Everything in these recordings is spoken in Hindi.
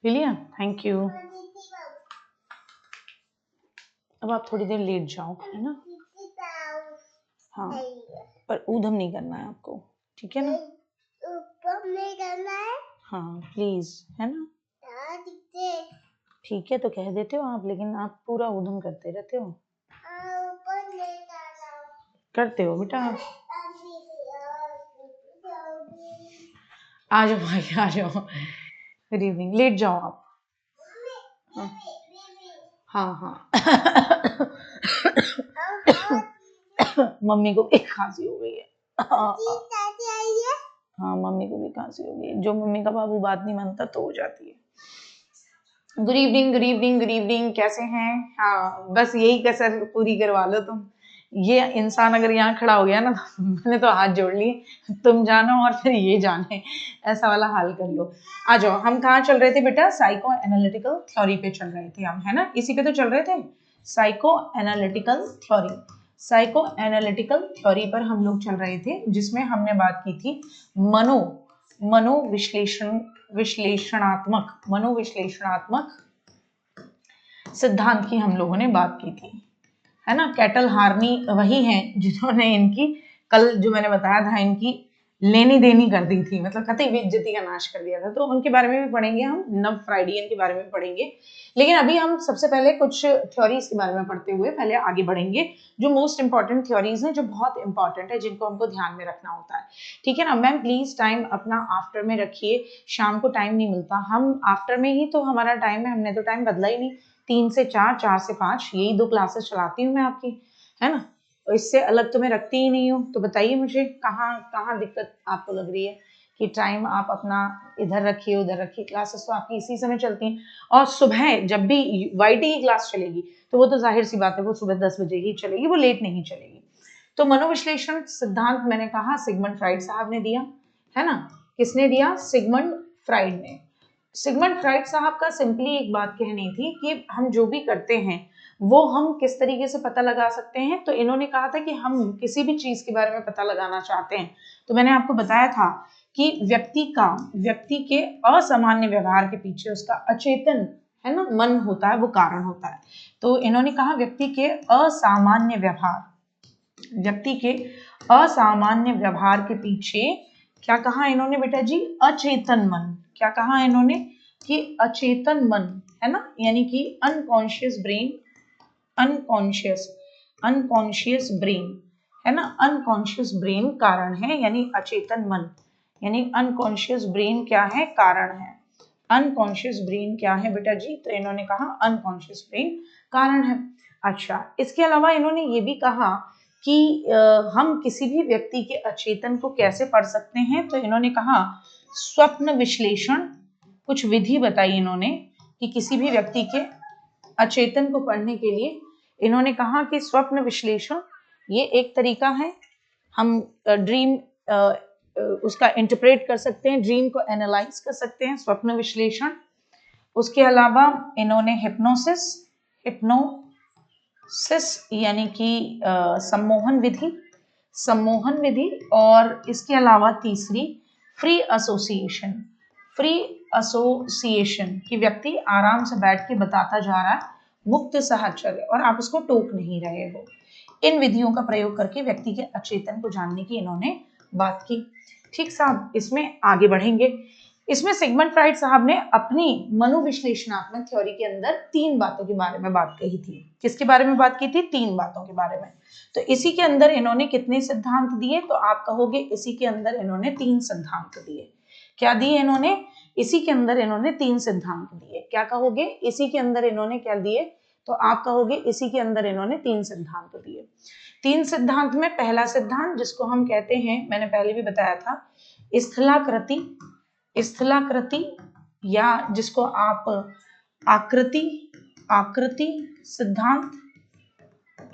पी लिया, थैंक यू। अब आप थोड़ी देर लेट जाओ, है ना? हाँ, पर ऊधम नहीं करना है आपको, ठीक है ना? ऊधम नहीं करना है। हाँ प्लीज, है ना? ठीक है तो कह देते हो आप, लेकिन आप पूरा ऊधम करते रहते हो। करते हो बेटा आप। आ जाओ भाई, आ जाओ। गुड इवनिंग, लेट जाओ आप। हाँ हाँ हाँ। मम्मी को भी खांसी हो गई है। हाँ मम्मी को भी खांसी हो गई है। जो मम्मी का बाबू बात नहीं मानता तो हो जाती है। Good evening, good evening, good evening, कैसे हैं? हाँ बस यही कसर पूरी करवा लो तुम। ये इंसान अगर यहाँ खड़ा हो गया ना तो मैंने तो हाथ जोड़ लिए, तुम जानो और फिर ये जाने, ऐसा वाला हाल कर लो। आ जाओ, हम कहाँ चल रहे थे बेटा? साइको एनालिटिकल थ्योरी पे चल रहे थे हम, है ना? इसी पे तो चल रहे थे, psycho analytical theory. Psycho analytical theory पर हम लोग चल रहे थे, जिसमें हमने बात की थी मनोविश्लेषणात्मक सिद्धांत की हम लोगों ने बात की थी, है ना? कैटल हार्नी वही हैं जिन्होंने इनकी, कल जो मैंने बताया था, इनकी लेनी देनी कर दी थी, मतलब कतई बेइज्जती का नाश कर दिया था। तो उनके बारे में भी पढ़ेंगे हम, नव फ्राइडियन के बारे में पढ़ेंगे। लेकिन अभी हम सबसे पहले कुछ थ्योरीज के बारे में पढ़ते हुए पहले आगे बढ़ेंगे, जो मोस्ट इंपॉर्टेंट थ्योरीज हैं, जो बहुत इंपॉर्टेंट है, जिनको हमको ध्यान में रखना होता है, ठीक है ना? मैम प्लीज टाइम अपना आफ्टर में रखिए, शाम को टाइम नहीं मिलता। हम आफ्टर में ही तो हमारा टाइम है, हमने तो टाइम बदला ही नहीं। 3 से 4, 4 से 5, यही 2 क्लासेस चलाती हूँ मैं आपकी, है ना? इससे अलग तो मैं रखती ही नहीं हूँ। तो बताइए मुझे कहाँ कहाँ दिक्कत आपको लग रही है कि टाइम आप अपना इधर रखिए उधर रखिए। क्लासेस तो आपकी इसी समय चलती हैं, और सुबह जब भी वाईटी की क्लास चलेगी तो वो तो जाहिर सी बात है, वो सुबह 10 बजे ही चलेगी, वो लेट नहीं चलेगी। तो मनोविश्लेषण सिद्धांत मैंने कहा सिगमंड फ्राइड साहब ने दिया, है ना? किसने दिया? सिगमंड फ्राइड ने। सिगमंड फ्राइड साहब का सिंपली एक बात कहनी थी कि हम जो भी करते हैं वो हम किस तरीके से पता लगा सकते हैं। तो इन्होंने कहा था कि हम किसी भी चीज के बारे में पता लगाना चाहते हैं, तो मैंने आपको बताया था कि व्यक्ति के असामान्य व्यवहार के पीछे उसका अचेतन, है ना, मन होता है, वो कारण होता है। तो इन्होंने कहा व्यक्ति के असामान्य व्यवहार के पीछे क्या कहा इन्होंने बेटा जी? अचेतन मन। क्या कहा इन्होंने? कि अचेतन मन, है ना, यानी कि अनकॉन्शियस ब्रेन, अनकॉन्शियस ब्रेन, है ना? अनकॉन्शियस ब्रेन कारण है, यानी अचेतन मन, यानी अनकॉन्शियस ब्रेन क्या है? कारण है। अनकॉन्शियस ब्रेन क्या है बेटा जी? तो इन्होंने कहा अनकॉन्शियस ब्रेन कारण है। अच्छा, इसके अलावा इन्होंने ये भी कहा कि हम किसी भी व्यक्ति के अचेतन को कैसे पढ़ सकते हैं। तो इन्होंने कहा स्वप्न विश्लेषण, कुछ विधि बताई इन्होंने कि किसी भी व्यक्ति के अचेतन को पढ़ने के लिए। इन्होंने कहा कि स्वप्न विश्लेषण ये एक तरीका है, हम ड्रीम उसका इंटरप्रेट कर सकते हैं, ड्रीम को एनालाइज कर सकते हैं, स्वप्न विश्लेषण। उसके अलावा इन्होंने हिप्नोसिस यानी कि सम्मोहन विधि, और इसके अलावा तीसरी फ्री एसोसिएशन कि व्यक्ति आराम से बैठ के बताता जा रहा है, मुक्त साहचर्य, और आप उसको टोक नहीं रहे हो। इन विधियों का प्रयोग करके व्यक्ति के अचेतन को जानने की इन्होंने बात की। ठीक साहब, इसमें आगे बढ़ेंगे। इसमें सिगमंड फ्राइड साहब ने अपनी मनोविश्लेषणात्मक थ्योरी के अंदर 3 बातों के बारे में बात कही थी। किसके बारे में बात की थी? 3 बातों के बारे में। तो इसी के अंदर इन्होंने कितने सिद्धांत दिए? तो आप कहोगे इसी के अंदर इन्होंने 3 सिद्धांत दिए। क्या दिए इन्होंने? इसी के अंदर इन्होंने 3 सिद्धांत दिए। क्या कहोगे? इसी के अंदर इन्होंने क्या दिए? तो आप कहोगे इसी के अंदर इन्होंने 3 सिद्धांत दिए। 3 सिद्धांत में पहला सिद्धांत जिसको हम कहते हैं, मैंने पहले भी बताया था, स्थलाकृति या जिसको आप आकृति सिद्धांत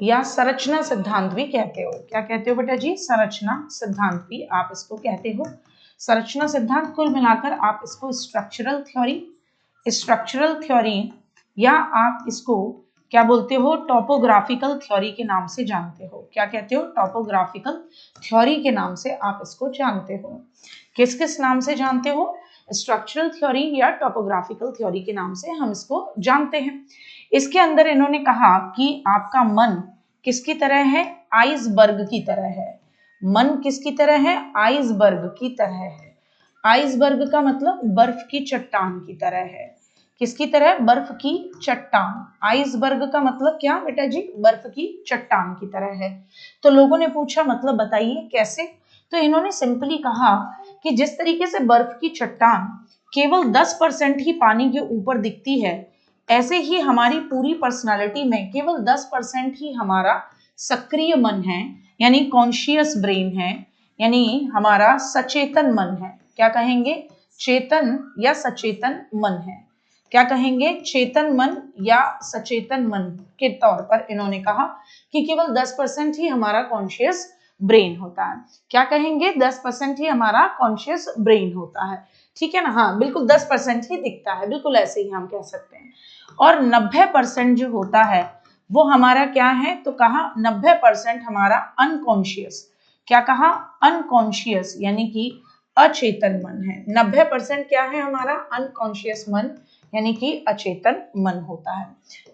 या संरचना सिद्धांत भी कहते हो। क्या कहते हो बेटा जी? संरचना सिद्धांत भी आप इसको कहते हो। संरचना सिद्धांत, कुल मिलाकर आप इसको स्ट्रक्चरल थ्योरी या आप इसको क्या बोलते हो? टॉपोग्राफिकल थ्योरी के नाम से जानते हो। क्या कहते हो? टॉपोग्राफिकल थ्योरी के नाम से आप इसको जानते हो। किस किस नाम से जानते हो? स्ट्रक्चरल थ्योरी या टोपोग्राफिकल थ्योरी के नाम से हम इसको जानते हैं। इसके अंदर इन्होंने कहा कि आपका मन किसकी तरह है, आइसबर्ग की तरह है। मन किसकी तरह है, आइसबर्ग की तरह है। आइसबर्ग का मतलब बर्फ की चट्टान की तरह है। किसकी तरह, बर्फ की चट्टान। आइसबर्ग का मतलब क्या बेटा जी, बर्फ की चट्टान की तरह है। तो लोगों ने पूछा मतलब बताइए कैसे, तो इन्होंने सिंपली कहा कि जिस तरीके से बर्फ की चट्टान केवल 10% ही पानी के ऊपर दिखती है, ऐसे ही हमारी पूरी पर्सनालिटी में केवल 10% ही हमारा सक्रिय मन है, यानी कॉन्शियस ब्रेन है, यानी हमारा सचेतन मन है। क्या कहेंगे, चेतन या सचेतन मन है। क्या कहेंगे, चेतन मन या सचेतन मन के तौर पर इन्होंने कहा कि केवल 10% ही हमारा कॉन्शियस ब्रेन होता है। क्या कहेंगे, 10% ही हमारा कॉन्शियस ब्रेन होता है। ठीक है ना, हाँ बिल्कुल 10% ही दिखता है, बिल्कुल ऐसे ही हम कह सकते हैं। और 90% जो होता है वो हमारा क्या है, तो कहा 90% हमारा अनकॉन्शियस। क्या कहा, अनकॉन्शियस यानी कि अचेतन मन है। 90% क्या है हमारा, अनकॉन्शियस मन यानी कि अचेतन मन होता है।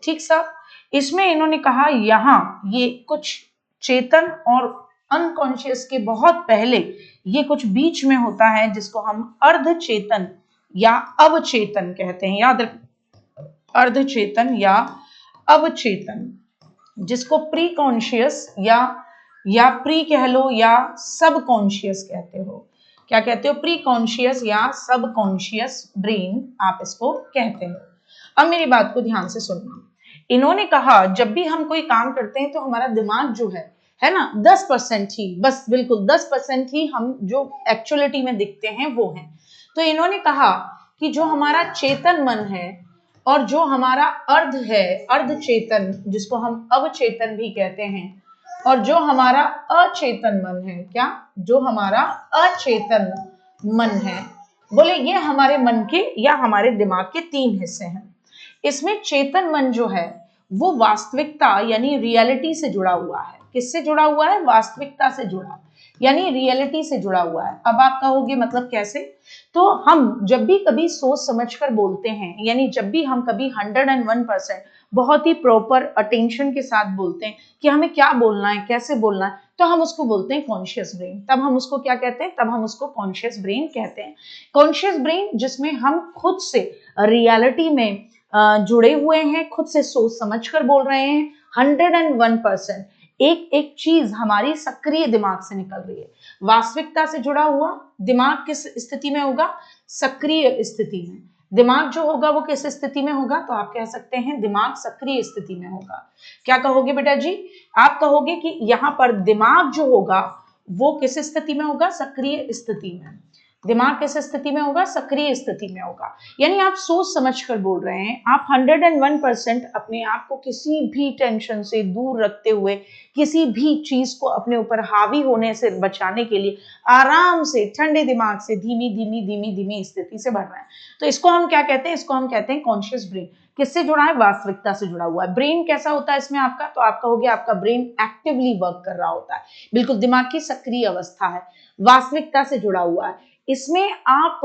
ठीक साहब, इसमें इन्होंने कहा यहाँ ये कुछ चेतन और अनकॉन्शियस के बहुत पहले ये कुछ बीच में होता है जिसको हम अर्धचेतन या अवचेतन कहते हैं। याद रख, अर्धचेतन या अवचेतन, जिसको प्री कॉन्शियस या प्री कह लो या सब कॉन्शियस कहते हो। क्या कहते हो, प्री कॉन्शियस या सब कॉन्शियस ब्रेन आप इसको कहते हो। अब मेरी बात को ध्यान से सुनना। इन्होंने कहा जब भी हम कोई काम करते हैं तो हमारा दिमाग जो है ना, 10% ही, बस बिल्कुल 10% ही हम जो एक्चुअलिटी में दिखते हैं वो हैं। तो इन्होंने कहा कि जो हमारा चेतन मन है और जो हमारा अर्ध है, अर्धचेतन, जिसको हम अवचेतन भी कहते हैं, और जो हमारा अचेतन मन है, क्या, जो हमारा अचेतन मन है, बोले ये हमारे मन के या हमारे दिमाग के 3 हिस्से हैं। इसमें चेतन मन जो है वो वास्तविकता यानी रियलिटी से जुड़ा हुआ है। किससे जुड़ा हुआ है, वास्तविकता से जुड़ा, यानी रियलिटी से जुड़ा हुआ है। अब आप कहोगे मतलब कैसे, तो हम जब भी कभी सोच समझकर बोलते हैं, यानी जब भी हम कभी 101% बहुत ही प्रॉपर अटेंशन के साथ बोलते हैं कि हमें क्या बोलना है, कैसे बोलना है, तो हम उसको बोलते हैं कॉन्शियस ब्रेन। तब हम उसको क्या कहते हैं, तब हम उसको कॉन्शियस ब्रेन कहते हैं। कॉन्शियस ब्रेन जिसमें हम खुद से रियलिटी में जुड़े हुए हैं, खुद से सोच समझकर बोल रहे हैं। 101% एक एक चीज हमारी सक्रिय दिमाग से निकल रही है। वास्तविकता से जुड़ा हुआ दिमाग किस स्थिति में होगा, सक्रिय स्थिति में। दिमाग जो होगा वो किस स्थिति में होगा, तो आप कह सकते हैं दिमाग सक्रिय स्थिति में होगा। क्या कहोगे बेटा जी, आप कहोगे कि यहाँ पर दिमाग जो होगा वो किस स्थिति में होगा, सक्रिय स्थिति में। दिमाग किस स्थिति में होगा, सक्रिय स्थिति में होगा। यानी आप सोच समझकर बोल रहे हैं, आप 101% अपने आप को किसी भी टेंशन से दूर रखते हुए, किसी भी चीज को अपने ऊपर हावी होने से बचाने के लिए आराम से ठंडे दिमाग से धीमी धीमी धीमी धीमी स्थिति से बढ़ रहे हैं। तो इसको हम क्या कहते हैं, इसको हम कहते हैं कॉन्शियस ब्रेन। किससे जुड़ा है, वास्तविकता से जुड़ा हुआ है। ब्रेन कैसा होता है इसमें आपका, तो आप कहोगे आपका ब्रेन एक्टिवली वर्क कर रहा होता है, बिल्कुल दिमाग की सक्रिय अवस्था है, वास्तविकता से जुड़ा हुआ है। इसमें आप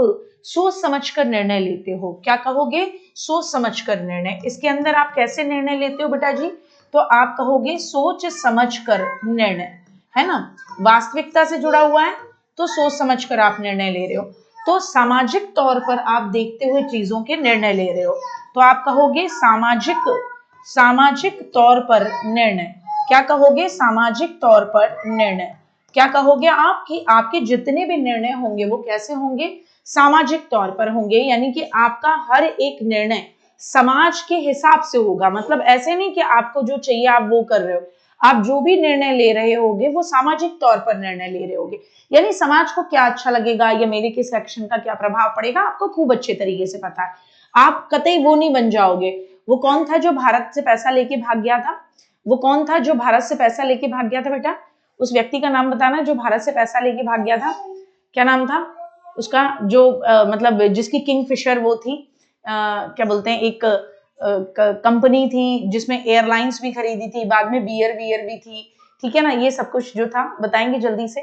सोच समझकर निर्णय लेते हो। क्या कहोगे, सोच समझकर निर्णय। इसके अंदर आप कैसे निर्णय लेते हो बेटा जी, तो आप कहोगे सोच समझकर निर्णय, है ना। वास्तविकता से जुड़ा हुआ है तो सोच समझकर आप निर्णय ले रहे हो। तो सामाजिक तौर पर आप देखते हुए चीजों के निर्णय ले रहे हो, तो आप कहोगे सामाजिक तौर पर निर्णय। क्या कहोगे, सामाजिक तौर पर निर्णय। क्या कहोगे आप कि आपके जितने भी निर्णय होंगे वो कैसे होंगे, सामाजिक तौर पर होंगे, यानी कि आपका हर एक निर्णय समाज के हिसाब से होगा। मतलब ऐसे नहीं कि आपको जो चाहिए आप वो कर रहे हो, आप जो भी निर्णय ले रहे होगे वो सामाजिक तौर पर निर्णय ले रहे होगे, यानी समाज को क्या अच्छा लगेगा या मेरे किस एक्शन का क्या प्रभाव पड़ेगा आपको खूब अच्छे तरीके से पता है। आप कतई वो नहीं बन जाओगे, वो कौन था जो भारत से पैसा लेके भाग गया था, वो कौन था जो भारत से पैसा लेके भाग गया था बेटा, उस व्यक्ति का नाम बताना जो भारत से पैसा लेके भाग गया था, क्या नाम था उसका, जो मतलब जिसकी किंगफिशर वो थी, क्या बोलते हैं, एक कंपनी थी जिसमें एयरलाइंस भी खरीदी थी, बाद में बियर भी थी, ठीक है ना, ये सब कुछ जो था बताएंगे जल्दी से।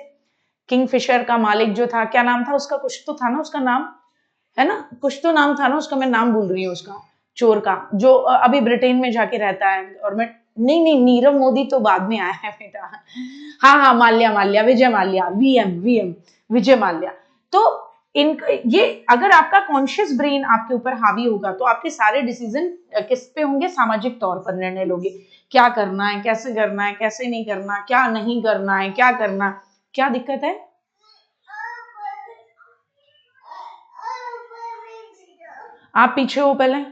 किंगफिशर का मालिक जो था क्या नाम था उसका, कुछ तो था ना उसका नाम, है ना, कुछ तो नाम था ना उसका, मैं नाम भूल रही हूँ उसका, चोर का, जो अभी ब्रिटेन में जाके रहता है। और मैं, नहीं नहीं, नीरव मोदी तो बाद में आया है बेटा। हाँ हाँ, माल्या, माल्या, विजय माल्या, वीएम, वीएम, विजय माल्या। तो इन ये, अगर आपका कॉन्शियस ब्रेन आपके ऊपर हावी होगा तो आपके सारे डिसीजन किस पे होंगे, सामाजिक तौर पर निर्णय लोगे, क्या करना है, कैसे करना है, कैसे नहीं करना, क्या नहीं करना है, क्या करना, क्या दिक्कत है। आप पीछे हो पहले,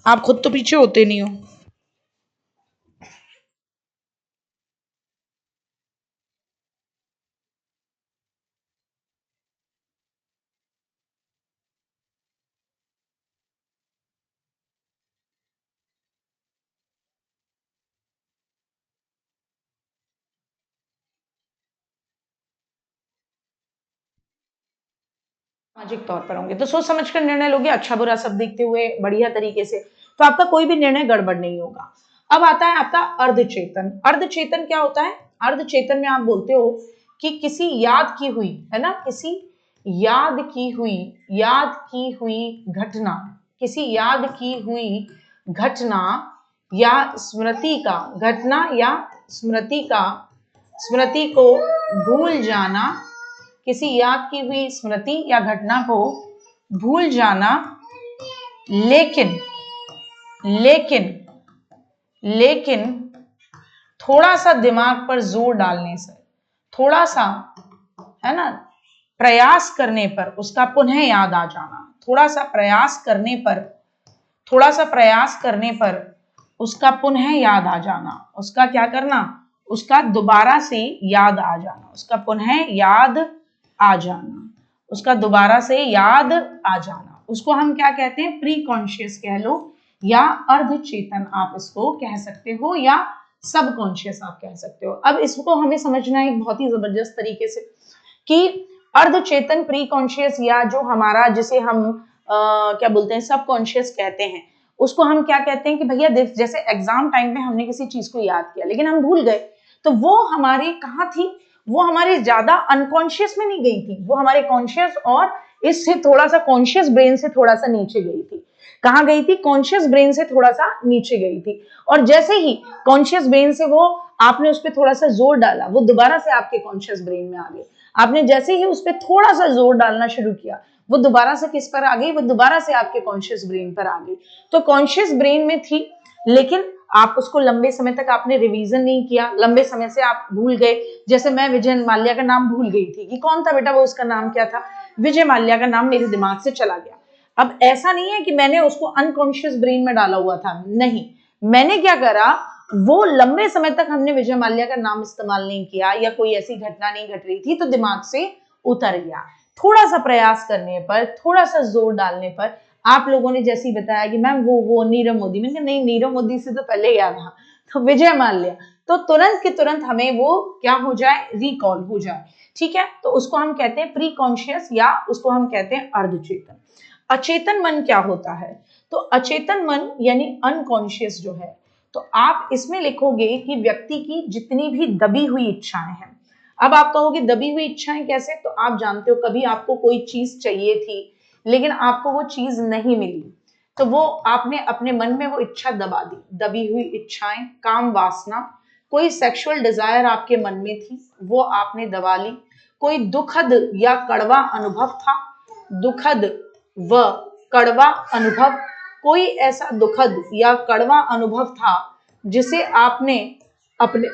आप खुद तो पीछे होते नहीं हो। सामाजिक तौर पर होंगे तो सोच समझ कर निर्णय लोगे, अच्छा बुरा सब देखते हुए बढ़िया तरीके से, तो आपका कोई भी निर्णय गड़बड़ नहीं होगा। अब आता है आपका अर्धचेतन। अर्धचेतन क्या होता है, अर्धचेतन में आप बोलते हो कि किसी याद की हुई, है ना, किसी याद की हुई घटना, किसी याद की हुई घटना या स्मृति का, घटना या स्मृति को भूल जाना, किसी याद की हुई स्मृति या घटना को भूल जाना, लेकिन लेकिन लेकिन थोड़ा सा दिमाग पर जोर डालने से, थोड़ा सा, है ना, प्रयास करने पर उसका पुनः याद आ जाना, थोड़ा सा प्रयास करने पर, थोड़ा सा प्रयास करने पर उसका पुनः याद आ जाना, उसका क्या करना, उसका दोबारा से याद आ जाना, उसका पुनः याद आ जाना, उसका दोबारा से याद आ जाना, उसको हम क्या कहते हैं, प्री कॉन्शियस कह लो, या अर्धचेतन आप इसको कह सकते हो, या सब कॉन्शियस आप कह सकते हो। अब इसको हमें समझना है एक बहुत ही जबरदस्त तरीके से कि अर्धचेतन, प्री कॉन्शियस, या जो हमारा, जिसे हम क्या बोलते हैं, सब कॉन्शियस कहते हैं, उसको हम क्या कहते हैं कि भैया जैसे एग्जाम टाइम में हमने किसी चीज को याद किया लेकिन हम भूल गए, तो वो हमारी कहाँ थी, वो हमारे ज्यादा अनकॉन्शियस में नहीं गई थी, वो हमारे कॉन्शियस और इससे थोड़ा सा, कॉन्शियस ब्रेन से थोड़ा सा नीचे गई थी। कहाँ गई थी, कॉन्शियस ब्रेन से थोड़ा सा नीचे गई थी। और जैसे ही कॉन्शियस ब्रेन से वो, आपने उस पर थोड़ा सा जोर डाला, वो दोबारा से आपके कॉन्शियस ब्रेन में आ गई। आपने जैसे ही उस पर थोड़ा सा जोर डालना शुरू किया, वो दोबारा से किस पर आ गई, वो दोबारा से आपके कॉन्शियस ब्रेन पर आ गई। तो कॉन्शियस ब्रेन में थी, लेकिन आप उसको लंबे समय तक आपने रिवीजन नहीं किया, लंबे समय से आप भूल गए। जैसे मैं विजय माल्या का नाम भूल गई थी कि कौन था बेटा वो, उसका नाम क्या था, विजय माल्या का नाम मेरे दिमाग से चला गया। अब ऐसा नहीं है कि मैंने उसको अनकॉन्शियस ब्रेन में डाला हुआ था, नहीं, मैंने क्या करा, वो लंबे समय तक हमने विजय माल्या का नाम इस्तेमाल नहीं किया, या कोई ऐसी घटना नहीं घट रही थी तो दिमाग से उतर गया। थोड़ा सा प्रयास करने पर, थोड़ा सा जोर डालने पर, आप लोगों ने जैसे ही बताया कि मैम वो नीरव मोदी, मैंने कहा नहीं, नीरव मोदी से तो पहले याद था, तो विजय माल्या, तो तुरंत के तुरंत हमें वो क्या हो जाए, रिकॉल हो जाए। ठीक है, तो उसको हम कहते हैं प्री कॉन्शियस, या उसको हम कहते हैं अर्धचेतन। अचेतन मन क्या होता है, तो अचेतन मन यानी अनकॉन्शियस जो है, तो आप इसमें लिखोगे कि व्यक्ति की जितनी भी दबी हुई इच्छाएं हैं। अब आप कहोगे दबी हुई इच्छाएं कैसे, तो आप जानते हो कभी आपको कोई चीज चाहिए थी लेकिन आपको वो चीज नहीं मिली, तो वो आपने अपने मन में वो इच्छा दबा दी, दबी हुई इच्छाएं, काम वासना, कोई सेक्सुअल डिजायर आपके मन में थी वो आपने दबा ली, कोई दुखद या कड़वा अनुभव था, दुखद व कड़वा अनुभव, कोई ऐसा दुखद या कड़वा अनुभव था जिसे आपने अपने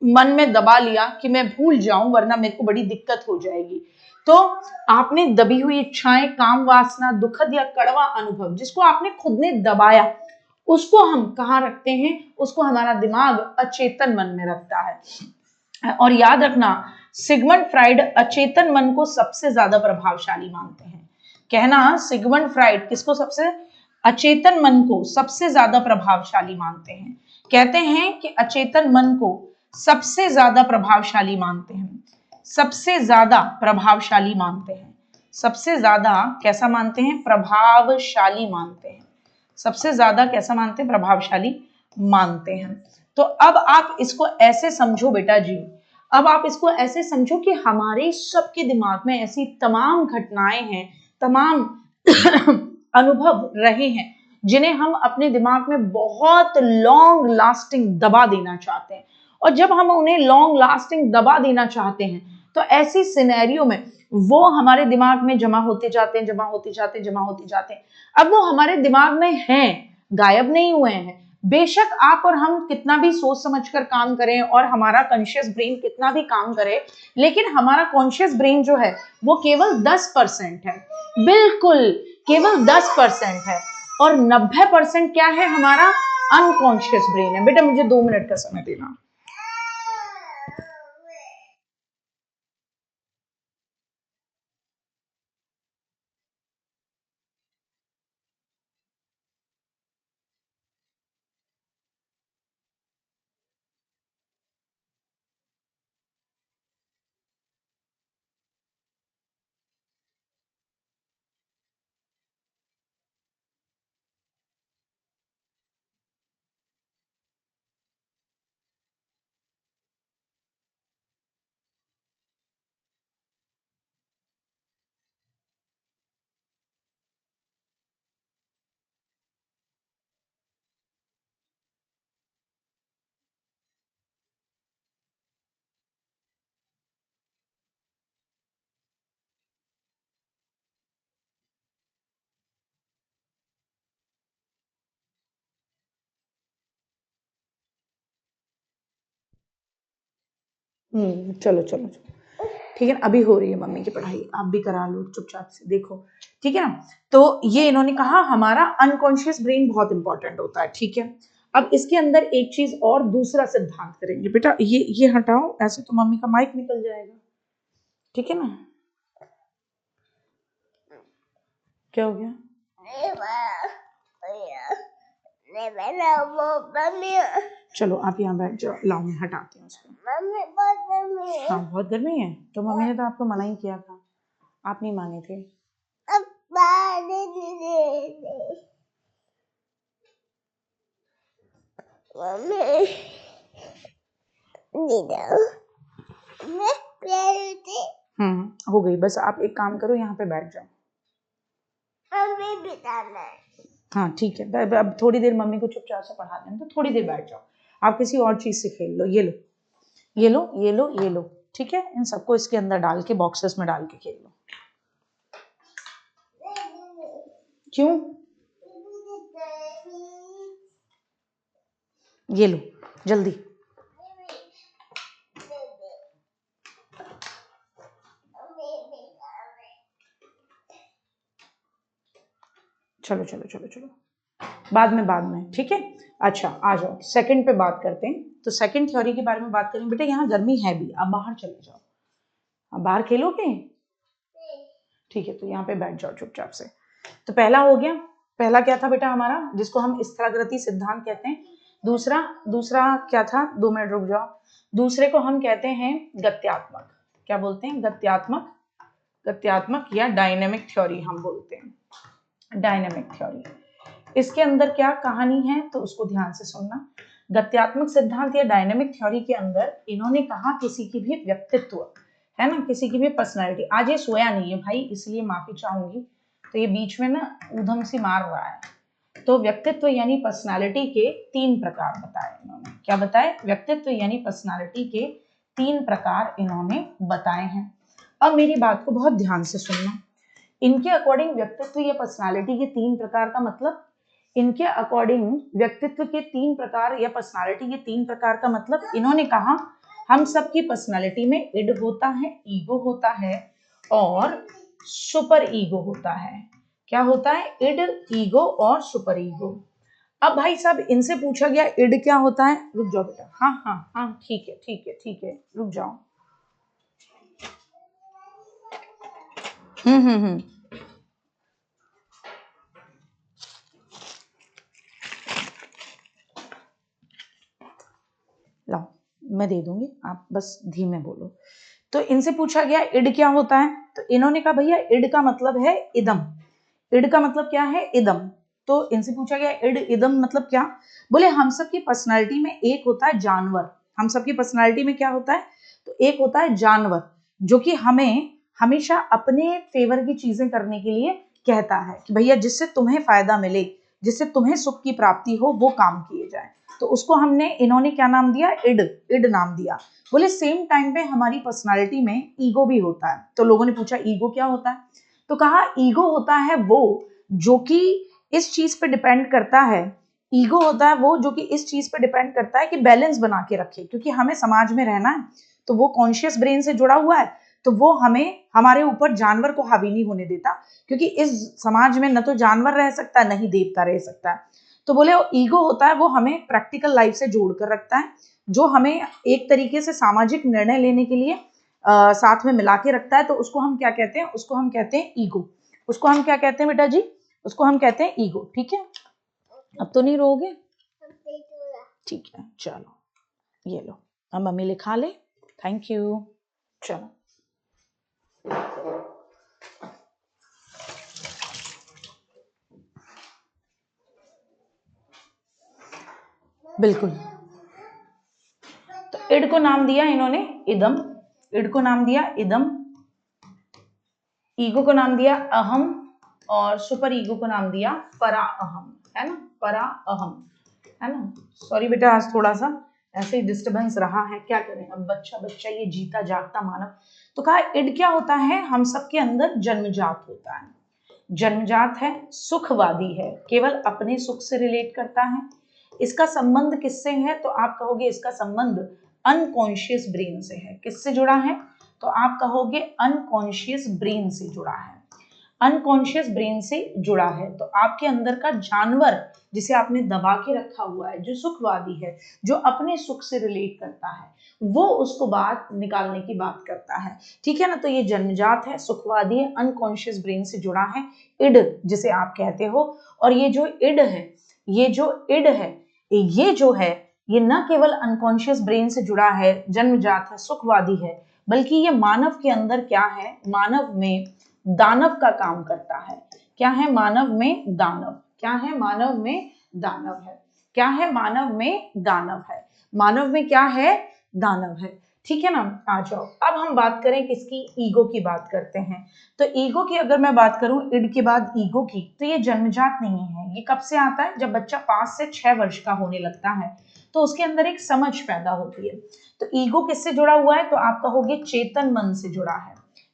मन में दबा लिया कि मैं भूल जाऊं वरना मेरे को बड़ी दिक्कत हो जाएगी। तो आपने दबी हुई इच्छाएं, काम वासना, दुखद या कड़वा अनुभव, जिसको आपने खुद ने दबाया, उसको हम कहाँ रखते हैं, उसको हमारा दिमाग अचेतन मन में रखता है। और याद रखना, सिगमंड फ्राइड अचेतन मन को सबसे ज्यादा प्रभावशाली मानते हैं। कहना, सिगमंड फ्राइड किसको सबसे, अचेतन मन को सबसे ज्यादा प्रभावशाली मानते हैं। कहते हैं कि अचेतन मन को सबसे ज्यादा प्रभावशाली मानते हैं, सबसे ज्यादा प्रभावशाली मानते हैं, सबसे ज्यादा कैसा मानते हैं, प्रभावशाली मानते हैं, सबसे ज्यादा कैसा मानते हैं, प्रभावशाली मानते हैं। तो अब आप इसको ऐसे समझो बेटा जी, अब आप इसको ऐसे समझो कि हमारे सबके दिमाग में ऐसी तमाम घटनाएं हैं, तमाम अनुभव रहे हैं जिन्हें हम अपने दिमाग में बहुत लॉन्ग लास्टिंग दबा देना चाहते हैं। और जब हम उन्हें लॉन्ग लास्टिंग दबा देना चाहते हैं तो ऐसी सिनेरियो में वो हमारे दिमाग में जमा होते जाते हैं, जमा होते जाते हैं, जमा होते जाते हैं। अब वो हमारे दिमाग में हैं, गायब नहीं हुए हैं। बेशक आप और हम कितना भी सोच समझकर काम करें और हमारा कॉन्शियस ब्रेन कितना भी काम करे, लेकिन हमारा कॉन्शियस ब्रेन जो है वो केवल 10% है, बिल्कुल केवल 10% है। और 90% क्या है? हमारा अनकॉन्शियस ब्रेन है। बेटा मुझे 2 मिनट का समय देना। चलो चलो चलो, ठीक है। अभी हो रही है मम्मी की पढ़ाई, आप भी करा लो चुपचाप से, देखो ठीक है ना। तो ये इन्होंने कहा हमारा अनकॉन्शियस ब्रेन बहुत इंपॉर्टेंट होता है, ठीक है। अब इसके अंदर एक चीज और दूसरा सिद्धांत करेंगे। बेटा ये हटाओ, ऐसे तो मम्मी का माइक निकल जाएगा, ठीक है ना। क्या हो गया? चलो आप यहाँ बैठ जाओ, लाओ मैं हटाती हूँ उसको। हाँ बहुत गर्मी है, तो मम्मी ने तो आपको मना ही किया था, आप नहीं माने थे। हो गई, बस आप एक काम करो, यहाँ पे बैठ जाओ। हाँ ठीक है, अब थोड़ी देर मम्मी को चुपचाप से पढ़ा देना, तो थोड़ी देर बैठ जाओ, आप किसी और चीज से खेल लो। ये लो ये लो ये लो ये लो, ठीक है। इन सबको इसके अंदर डाल के, बॉक्सेस में डाल के खेल लो। क्यों? ये लो जल्दी। चलो चलो चलो चलो, बाद में, ठीक है। अच्छा आ जाओ, सेकंड पे बात करते हैं। तो सेकंड थ्योरी के बारे में बात करें। बेटा यहाँ गर्मी है भी, आप बाहर चले जाओ, आप बाहर खेलोगे, ठीक है। तो यहाँ पे बैठ जाओ चुपचाप से। तो पहला हो गया, पहला क्या था बेटा हमारा, जिसको हम स्थलाकृति सिद्धांत कहते हैं। दूसरा दूसरा क्या था? 2 मिनट रुक जाओ। दूसरे को हम कहते हैं गत्यात्मक, क्या बोलते हैं? गत्यात्मक, गत्यात्मक या डायनेमिक थ्योरी हम बोलते हैं, डायनेमिक थ्योरी। इसके अंदर क्या कहानी है तो उसको ध्यान से सुनना। गत्यात्मक सिद्धांत या डायनेमिक थ्योरी के अंदर इन्होंने कहा किसी की भी व्यक्तित्व है ना, किसी की भी पर्सनालिटी। आज ये सोया नहीं है भाई, इसलिए माफी चाहूंगी, तो ये बीच में ना ऊधम सी मार रहा है। तो व्यक्तित्व यानी पर्सनालिटी के 3 प्रकार बताए इन्होंने। क्या बताए? व्यक्तित्व यानी पर्सनालिटी के 3 प्रकार इन्होंने बताए हैं। अब मेरी बात को बहुत ध्यान से सुनना। इनके अकॉर्डिंग व्यक्तित्व या पर्सनालिटी के 3 प्रकार का मतलब, इनके अकॉर्डिंग व्यक्तित्व के 3 प्रकार या पर्सनालिटी के 3 प्रकार का मतलब, इन्होंने कहा हम सबकी पर्सनालिटी में इड होता है, ईगो होता है और सुपर ईगो होता है। क्या होता है? इड, ईगो और सुपर ईगो। अब भाई साहब इनसे पूछा गया इड क्या होता है। रुक जाओ बेटा, हाँ हाँ हाँ ठीक है ठीक है ठीक है, रुक जाओ। हम्म। लाओ मैं दे दूंगी, आप बस धीमे बोलो। तो इनसे पूछा गया इड क्या होता है, तो इन्होंने कहा भैया इड का मतलब है इदम। इड का मतलब क्या है? इदम। तो इनसे पूछा गया इड इदम मतलब क्या? बोले हम सबकी पर्सनालिटी में एक होता है जानवर। हम सबकी पर्सनालिटी में क्या होता है? तो एक होता है जानवर, जो कि हमें हमेशा अपने फेवर की चीजें करने के लिए कहता है कि भैया जिससे तुम्हें फायदा मिले, जिससे तुम्हें सुख की प्राप्ति हो, वो काम किए जाए। तो उसको इन्होंने क्या नाम दिया? इड। इड नाम दिया। बोले सेम टाइम पे हमारी पर्सनालिटी में ईगो भी होता है। तो लोगों ने पूछा ईगो क्या होता है? तो कहा ईगो होता है वो जो कि इस चीज पे डिपेंड करता है, ईगो होता है वो जो कि इस चीज पे डिपेंड करता है कि बैलेंस बना के रखे, क्योंकि हमें समाज में रहना है। तो वो कॉन्शियस ब्रेन से जुड़ा हुआ है, तो वो हमें हमारे ऊपर जानवर को हावी नहीं होने देता, क्योंकि इस समाज में न तो जानवर रह सकता है, न ही देवता रह सकता है। तो बोले ईगो होता है वो हमें प्रैक्टिकल लाइफ से जोड़ कर रखता है, जो हमें एक तरीके से सामाजिक निर्णय लेने के लिए साथ में मिला के रखता है। तो उसको हम क्या कहते हैं? उसको हम कहते हैं ईगो। उसको हम क्या कहते हैं बेटा जी? उसको हम कहते हैं ईगो। ठीक है, अब तो नहीं रोगे? ठीक है, चलो ये लो, अब मम्मी लिखा ले। Thank you. चलो बिल्कुल। तो इड को नाम दिया इन्होंने इदम। इड को नाम दिया इदम, ईगो को नाम दिया अहम, और सुपर ईगो को नाम दिया परा अहम, है ना? परा अहम, है ना? सॉरी बेटा, आज थोड़ा सा ऐसे ही डिस्टरबेंस रहा है, क्या करें। अब बच्चा बच्चा ये जीता जागता मानव। तो कहा इड क्या होता है? हम सबके अंदर जन्मजात होता है। जन्मजात है, सुखवादी है, केवल अपने सुख से रिलेट करता है। इसका संबंध किससे है? तो आप कहोगे इसका संबंध अनकॉन्शियस ब्रेन से है। किससे जुड़ा है? तो आप कहोगे अनकॉन्शियस ब्रेन से जुड़ा है। अनकॉन्शियस ब्रेन से जुड़ा है। तो आपके अंदर का जानवर जिसे आपने दबा के रखा हुआ है, जो सुखवादी है, जो अपने सुख से रिलेट करता है, वो उसको बात निकालने की बात करता है। ठीक है ना? तो ये जन्मजात है, सुखवादी है, अनकॉन्शियस ब्रेन से जुड़ा है, इड जिसे आप कहते हो। और ये जो इड है, ये जो इड है, ये जो है, ये न केवल अनकॉन्शियस ब्रेन से जुड़ा है, जन्मजात है, सुखवादी है, बल्कि ये मानव के अंदर क्या है? मानव में दानव का काम करता है। क्या है? मानव में दानव। क्या है? मानव में दानव है। क्या है? मानव में दानव है। मानव में क्या है? दानव है। ठीक है ना? आ जाओ, अब हम बात करें किसकी? ईगो की बात करते हैं। तो ईगो की अगर मैं बात करूं, इड के बाद ईगो की, तो ये जन्मजात नहीं है। ये कब से आता है? जब बच्चा 5 से 6 वर्ष का होने लगता है, तो उसके अंदर एक समझ पैदा होती है। तो ईगो किससे जुड़ा हुआ है? तो आप कहोगे चेतन मन से जुड़ा है।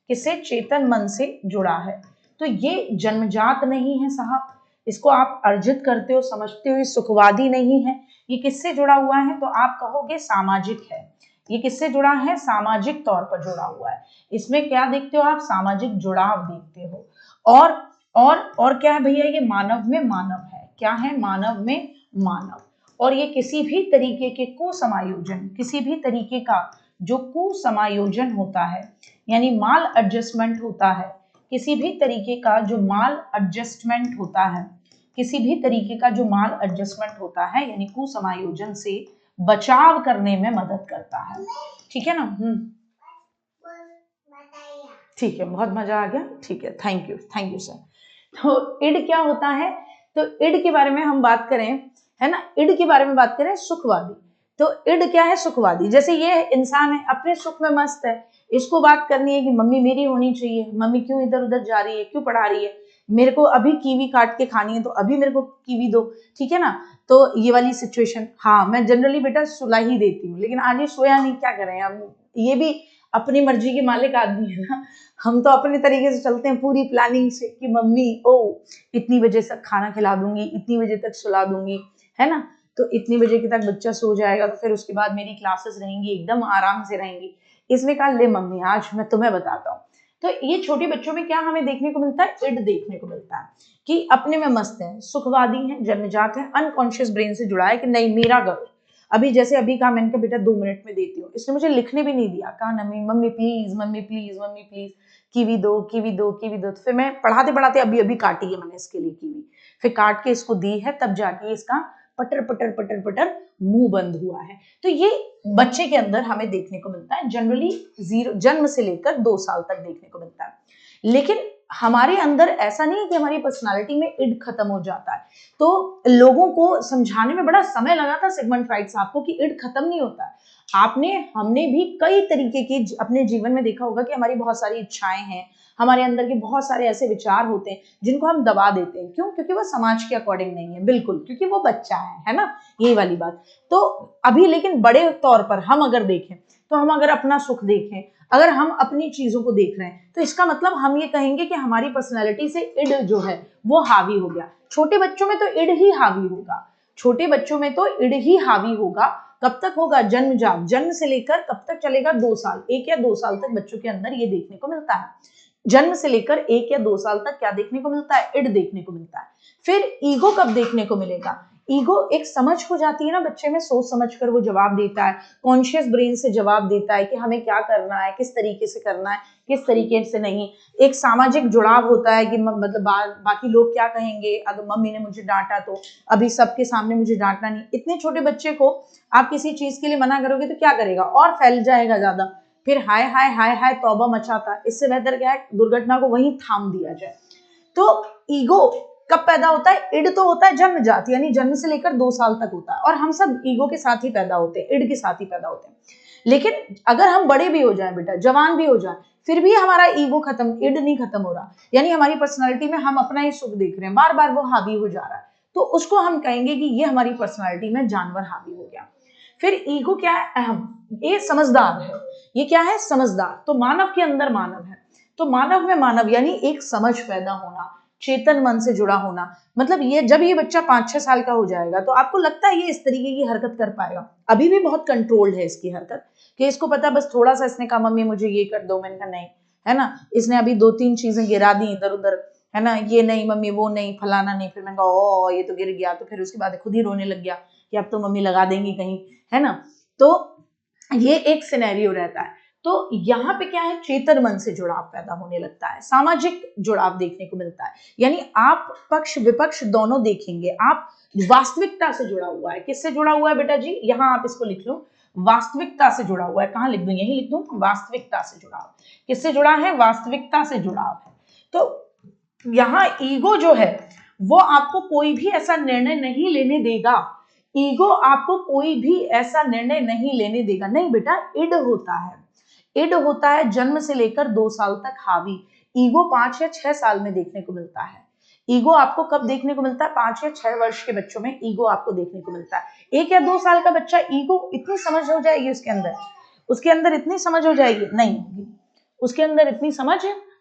किससे? चेतन मन से जुड़ा है। तो ये जन्मजात नहीं है साहब, इसको आप अर्जित करते हो, समझते हो, ये सुखवादी नहीं है। ये किससे जुड़ा हुआ है? तो आप कहोगे सामाजिक है। ये किससे जुड़ा है? सामाजिक तौर पर जुड़ा हुआ है। इसमें क्या देखते हो आप? सामाजिक जुड़ाव देखते हो। और क्या है भैया? ये मानव में मानव है। क्या है? मानव में मानव। और ये किसी भी तरीके के कुसमायोजन, किसी भी तरीके का जो कुसमायोजन होता है, यानी माल एडजस्टमेंट होता है, किसी भी तरीके का जो माल एडजस्टमेंट होता है, किसी भी तरीके का जो माल एडजस्टमेंट होता है, यानी कुसमायोजन से बचाव करने में मदद करता है। ठीक है ना? ठीक है, बहुत मजा आ गया। ठीक है, थैंक यू सर। तो इड क्या होता है? तो इड के बारे में हम बात करें, है ना? इड के बारे में बात करें, सुखवादी। तो इड क्या है? सुखवादी। जैसे ये इंसान है, अपने सुख में मस्त है, इसको बात करनी है कि मम्मी मेरी होनी चाहिए, मम्मी क्यों इधर उधर जा रही है, क्यों पढ़ा रही है, मेरे को अभी कीवी काट के खानी है तो अभी मेरे को कीवी दो। ठीक है ना? तो ये वाली सिचुएशन, हाँ मैं जनरली बेटा सुला ही देती हूँ, लेकिन आज ये सोया नहीं, क्या करें अब, ये भी अपनी मर्जी के मालिक आदमी है ना। हम तो अपने तरीके से चलते हैं, पूरी प्लानिंग से कि मम्मी इतनी बजे तक खाना खिला दूंगी, इतनी बजे तक सुला दूंगी, है ना? तो इतनी बजे के तक बच्चा सो जाएगा, तो फिर उसके बाद मेरी क्लासेस रहेंगी, एकदम आराम से रहेंगी। इसने कहा ले मम्मी आज मैं तुम्हें बताता हूँ। तो ये छोटे बच्चों में क्या हमें देखने को मिलता है? इड देखने को मिलता है कि अपने में मस्त है, सुखवादी है, जन्मजात है, अनकॉन्शियस ब्रेन से जुड़ा है कि नहीं मेरा करो। अभी जैसे अभी कहा, मैंने कहा बेटा 2 मिनट में देती हूँ, इसने मुझे लिखने भी नहीं दिया, कहा mummy mummy please, mummy please, mummy please, kiwi दो, कीवी दो, कीवी दो। तो फिर मैं पढ़ाते पढ़ाते अभी अभी काटी है मैंने इसके लिए कीवी, फिर काट के इसको दी है, तब जाके इसका पटर पटर पटर पटर मुंह बंद हुआ है। तो ये बच्चे के अंदर हमें देखने को मिलता है, जनरली जन्म से लेकर 2 साल तक देखने को मिलता है। लेकिन हमारे अंदर ऐसा नहीं है कि हमारी पर्सनालिटी में इड खत्म हो जाता है। तो लोगों को समझाने में बड़ा समय लगा था सिगमंड फ्राइड साहब को कि इड खत्म नहीं होता है। हमने भी कई तरीके की अपने जीवन में देखा होगा कि हमारी बहुत सारी इच्छाएं हैं, हमारे अंदर के बहुत सारे ऐसे विचार होते हैं जिनको हम दबा देते हैं। क्यों? क्योंकि वो समाज के अकॉर्डिंग नहीं है, बिल्कुल, क्योंकि वो बच्चा है ना, यही वाली बात। तो अभी लेकिन बड़े तौर पर हम अगर देखें, तो हम अगर अपना सुख देखें, अगर हम अपनी चीजों को देख रहे हैं, तो इसका मतलब हम ये कहेंगे कि हमारी पर्सनैलिटी से इड जो है वो हावी हो गया। छोटे बच्चों में तो इड ही हावी होगा, छोटे बच्चों में तो इड ही हावी होगा। कब तक होगा? जन्मजात, जन्म से लेकर कब तक चलेगा? 2 साल, 1 या 2 साल तक बच्चों के अंदर ये देखने को मिलता है। जन्म से लेकर 1 या 2 साल तक क्या देखने को मिलता है? इड देखने को मिलता है। फिर ईगो कब देखने को मिलेगा? ईगो एक समझ हो जाती है ना बच्चे में, सोच समझ कर वो जवाब देता है, कॉन्शियस ब्रेन से जवाब देता है कि हमें क्या करना है, किस तरीके से करना है, किस तरीके से नहीं। एक सामाजिक जुड़ाव होता है कि मतलब बाकी लोग क्या कहेंगे, अगर मम्मी ने मुझे डांटा तो अभी सबके सामने मुझे डांटना नहीं। इतने छोटे बच्चे को आप किसी चीज के लिए मना करोगे तो क्या करेगा? और फैल जाएगा ज्यादा, फिर हाय हाय हाय हाय तौबा मचाता। इससे बेहतर क्या है, दुर्घटना को वहीं थाम दिया जाए। तो ईगो कब पैदा होता है? इड तो होता है जन्मजात, यानी जन्म से लेकर 2 साल तक होता है, और हम सब ईगो के साथ ही पैदा होते हैं, इड के साथ ही पैदा होते हैं। लेकिन अगर हम बड़े भी हो जाएं बेटा, जवान भी हो जाएं, फिर भी हमारा ईगो खत्म, इड नहीं खत्म हो रहा, यानी हमारी पर्सनालिटी में हम अपना ही सुख देख रहे हैं, बार बार वो हावी हो जा रहा है, तो उसको हम कहेंगे कि ये हमारी पर्सनालिटी में जानवर हावी हो गया। फिर ईगो क्या है? अहम, ये समझदार है। ये क्या है? समझदार। तो मानव के अंदर मानव है, तो मानव में मानव यानी एक समझ पैदा होना, चेतन मन से जुड़ा होना। मतलब ये जब ये बच्चा 5-6 साल का हो जाएगा तो आपको लगता है ये इस तरीके की हरकत कर पाएगा। अभी भी बहुत कंट्रोल्ड है इसकी हरकत, कि इसको पता बस थोड़ा सा इसने कहा मम्मी मुझे ये कर दो, मैंने कहा नहीं, है ना। इसने अभी 2-3 चीजें गिरा दी इधर उधर, है ना, ये नहीं मम्मी, वो नहीं, फलाना नहीं, फिर मैंने कहा ओ ये तो गिर गया, तो फिर उसके बाद खुद ही रोने लग गया कि अब तो मम्मी लगा देंगी कहीं, है ना। तो ये एक सिनेरियो रहता है। तो यहाँ पे क्या है? चेतन मन से जुड़ाव पैदा होने लगता है, सामाजिक जुड़ाव देखने को मिलता है, यानी आप पक्ष विपक्ष दोनों देखेंगे, आप वास्तविकता से जुड़ा हुआ है। किससे जुड़ा हुआ है बेटा जी? यहाँ आप इसको लिख लो, वास्तविकता से जुड़ा हुआ है। कहाँ लिख दूं? यही लिख दूं, वास्तविकता से जुड़ाव। किससे जुड़ा है? वास्तविकता से जुड़ाव है। तो यहाँ ईगो जो है वो आपको कोई भी ऐसा निर्णय नहीं लेने देगा, ईगो आपको कोई भी ऐसा निर्णय नहीं लेने देगा। नहीं बेटा, इड होता है, इड होता है जन्म से लेकर 2 साल तक हावी। ईगो 5 या 6 साल में देखने को मिलता है। ईगो आपको कब देखने को मिलता है? 5 या 6 वर्ष के बच्चों में ईगो आपको देखने को मिलता है। 1 या 2 साल का बच्चा ईगो इतनी समझ हो जाएगी उसके अंदर इतनी समझ हो जाएगी? नहीं होगी, उसके अंदर इतनी समझ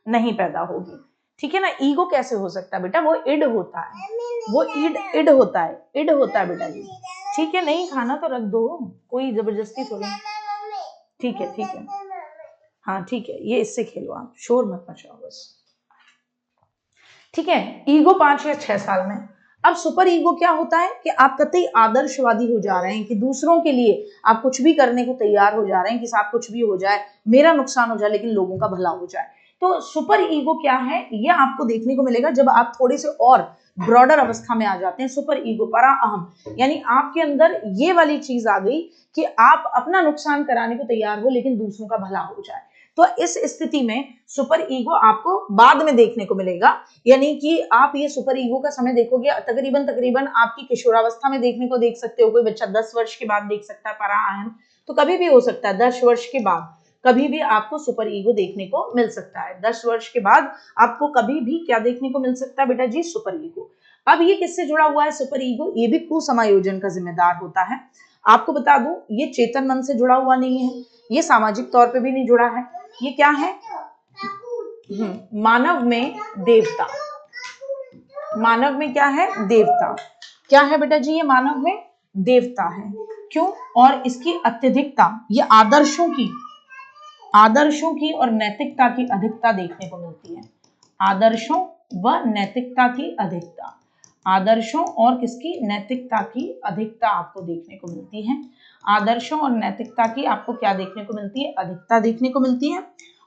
नहीं पैदा होगी, ठीक है ना। ईगो कैसे हो सकता है बेटा? वो इड होता है, वो इड होता है, इड होता है बेटा जी, ठीक है। नहीं खाना तो रख दो, कोई जबरदस्ती थोड़ी, ठीक है ठीक है, हाँ ठीक है, ये इससे खेलो, आप शोर मत मचाओ बस, ठीक है। ईगो 5 या 6 साल में। अब सुपर ईगो क्या होता है कि आप कतई आदर्शवादी हो जा रहे हैं, कि दूसरों के लिए आप कुछ भी करने को तैयार हो जा रहे हैं, कि साथ कुछ भी हो जाए, मेरा नुकसान हो जाए लेकिन लोगों का भला हो जाए। तो सुपर ईगो क्या है? ये आपको देखने को मिलेगा जब आप थोड़े से और ब्रॉडर अवस्था में आ जाते हैं। सुपर ईगो, परा अहम, यानी आपके अंदर ये वाली चीज आ गई कि आप अपना नुकसान कराने को तैयार हो लेकिन दूसरों का भला हो जाए। तो इस स्थिति में सुपर ईगो आपको बाद में देखने को मिलेगा, यानी कि आप ये सुपर ईगो का समय देखोगे तकरीबन आपकी किशोरावस्था में देखने को देख सकते हो। कोई बच्चा 10 वर्ष के बाद देख सकता है परा अहम, तो कभी भी हो सकता है 10 वर्ष के बाद कभी भी आपको सुपर ईगो देखने को मिल सकता है। 10 वर्ष के बाद आपको कभी भी क्या देखने को मिल सकता है बेटा जी? Super ego. अब ये किससे जुड़ा हुआ है सुपर ईगो? ये भी कुसमायोजन का जिम्मेदार होता है। आपको बता दूं, ये चेतन मन से जुड़ा हुआ नहीं है, ये सामाजिक तौर पे भी नहीं जुड़ा है। ये क्या है? मानव में देवता, मानव में क्या है? देवता। क्या है बेटा जी? ये मानव में देवता है। क्यों? और इसकी अत्यधिकता, ये आदर्शों की और नैतिकता की अधिकता देखने को मिलती है। आदर्शों व नैतिकता की अधिकता, आदर्शों और किसकी? नैतिकता की अधिकता आपको देखने को मिलती है। आदर्शों और नैतिकता की आपको क्या देखने को मिलती है? अधिकता देखने को मिलती है।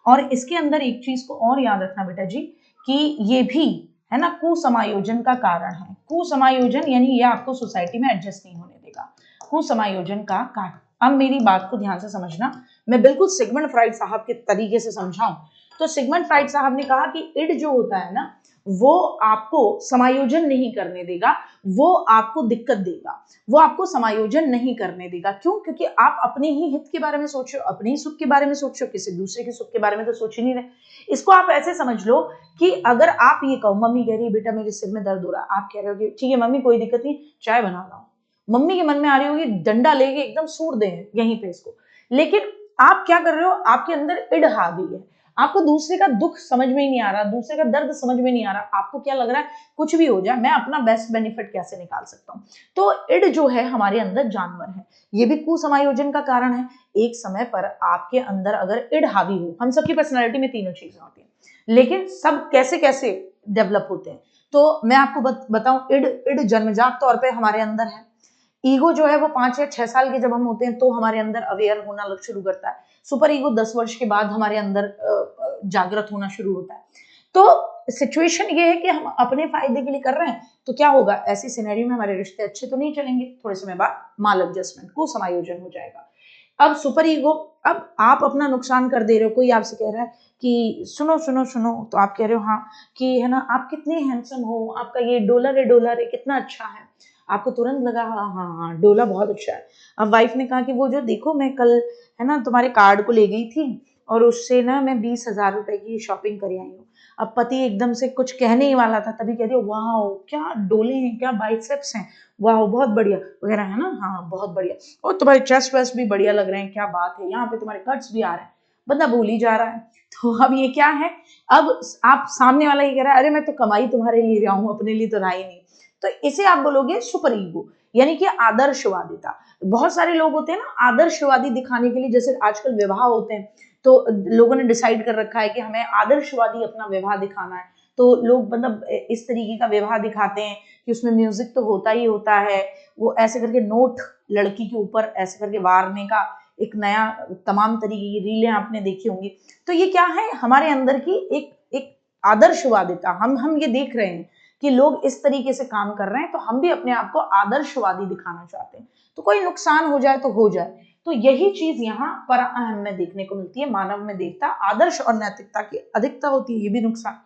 और इसके अंदर एक चीज को और याद रखना बेटा जी, कि ये भी है ना कुसमायोजन का कारण है। कुसमायोजन यानी ये आपको सोसाइटी में एडजस्ट नहीं होने देगा, कुसमायोजन का कारण। अब मेरी बात को ध्यान से समझना, मैं बिल्कुल सिगमंड फ्राइड साहब के तरीके से समझाऊं तो सिगमंड फ्राइड साहब ने कहा कि इड जो होता है ना वो आपको समायोजन नहीं करने देगा, वो आपको दिक्कत देगा, वो आपको समायोजन नहीं करने देगा। क्यों? क्योंकि आप अपने ही हित के बारे में सोच रहे हो, अपने ही सुख के बारे में सोच रहे हो, किसी दूसरे के सुख के बारे में तो सोच ही नहीं रहे। इसको आप ऐसे समझ लो कि अगर आप ये कहो, मम्मी कह रही है बेटा मेरे सिर में दर्द हो रहा है, आप कह रहे हो कि ठीक है मम्मी कोई दिक्कत नहीं, चाय बना लाओ। मम्मी के मन में आ रही होगी डंडा लेके एकदम सूट दें यहीं पे इसको, लेकिन आप क्या कर रहे हो, आपके अंदर इड आ गई है, आपको दूसरे का दुख समझ में ही नहीं आ रहा, दूसरे का दर्द समझ में नहीं आ रहा, आपको क्या लग रहा है कुछ भी हो जाए मैं अपना बेस्ट बेनिफिट कैसे निकाल सकता हूं। तो इड जो है हमारे अंदर जानवर है, ये भी कुसमायोजन का कारण है। एक समय पर आपके अंदर अगर इड हावी हो, हम सबकी पर्सनैलिटी में तीनों चीजें होती हैं, लेकिन सब कैसे कैसे डेवलप होते हैं, तो मैं आपको बताऊं, इड जन्मजात तौर पर हमारे अंदर है। ईगो जो है वो 5 या 6 साल के जब हम होते हैं तो हमारे अंदर अवेयर होना शुरू करता है। सुपर ईगो 10 वर्ष के बाद हमारे अंदर जागृत होना शुरू होता है। तो सिचुएशन ये है कि हम अपने फायदे के लिए कर रहे हैं, तो क्या होगा, ऐसी सिनेरियो में हमारे रिश्ते अच्छे तो नहीं चलेंगे, थोड़े समय बाद माल एडजस्टमेंट को समायोजन हो जाएगा। अब सुपर ईगो, अब आप अपना नुकसान कर दे रहे हो, कोई आपसे कह रहा है कि सुनो सुनो सुनो, तो आप कह रहे हो हाँ कि है ना आप कितने हैंडसम हो, आपका ये डॉलर है कितना अच्छा है, आपको तुरंत लगा हाँ हाँ हाँ डोला बहुत अच्छा है। अब वाइफ ने कहा कि वो जो देखो मैं कल है ना तुम्हारे कार्ड को ले गई थी और उससे ना मैं 20,000 रुपए की शॉपिंग कर आई हूँ। अब पति एकदम से कुछ कहने ही वाला था, तभी कह दिया वाह क्या डोले हैं, क्या बाइसेप्स हैं, वाह बहुत बढ़िया वगैरह है ना, हाँ बहुत बढ़िया, और तुम्हारे चेस्ट वेस्ट भी बढ़िया लग रहे हैं, क्या बात है, यहाँ पे तुम्हारे कट्स भी आ रहे हैं। बंदा भूल ही जा रहा है। तो अब ये क्या है, अब आप सामने वाला ये कह रहा है अरे मैं तो कमाई तुम्हारे लिए रहा हूँ, अपने लिए तो रहा ही नहीं। तो इसे आप बोलोगे सुपर ईगो, यानी कि आदर्शवादिता। बहुत सारे लोग होते हैं ना आदर्शवादी दिखाने के लिए, जैसे आजकल विवाह होते हैं तो लोगों ने डिसाइड कर रखा है कि हमें आदर्शवादी अपना विवाह दिखाना है, तो लोग मतलब इस तरीके का विवाह दिखाते हैं कि उसमें म्यूजिक तो होता ही होता है, वो ऐसे करके नोट लड़की के ऊपर ऐसे करके वारने का एक नया तमाम तरीके की रीलें आपने देखी होंगी। तो ये क्या है, हमारे अंदर की एक आदर्शवादिता, हम ये देख रहे हैं कि लोग इस तरीके से काम कर रहे हैं, तो हम भी अपने आप को आदर्शवादी दिखाना चाहते हैं, तो कोई नुकसान हो जाए तो हो जाए। तो यही चीज यहाँ पर हम में देखने को मिलती है, मानव में देवता आदर्श और नैतिकता की अधिकता होती है, ये भी नुकसान।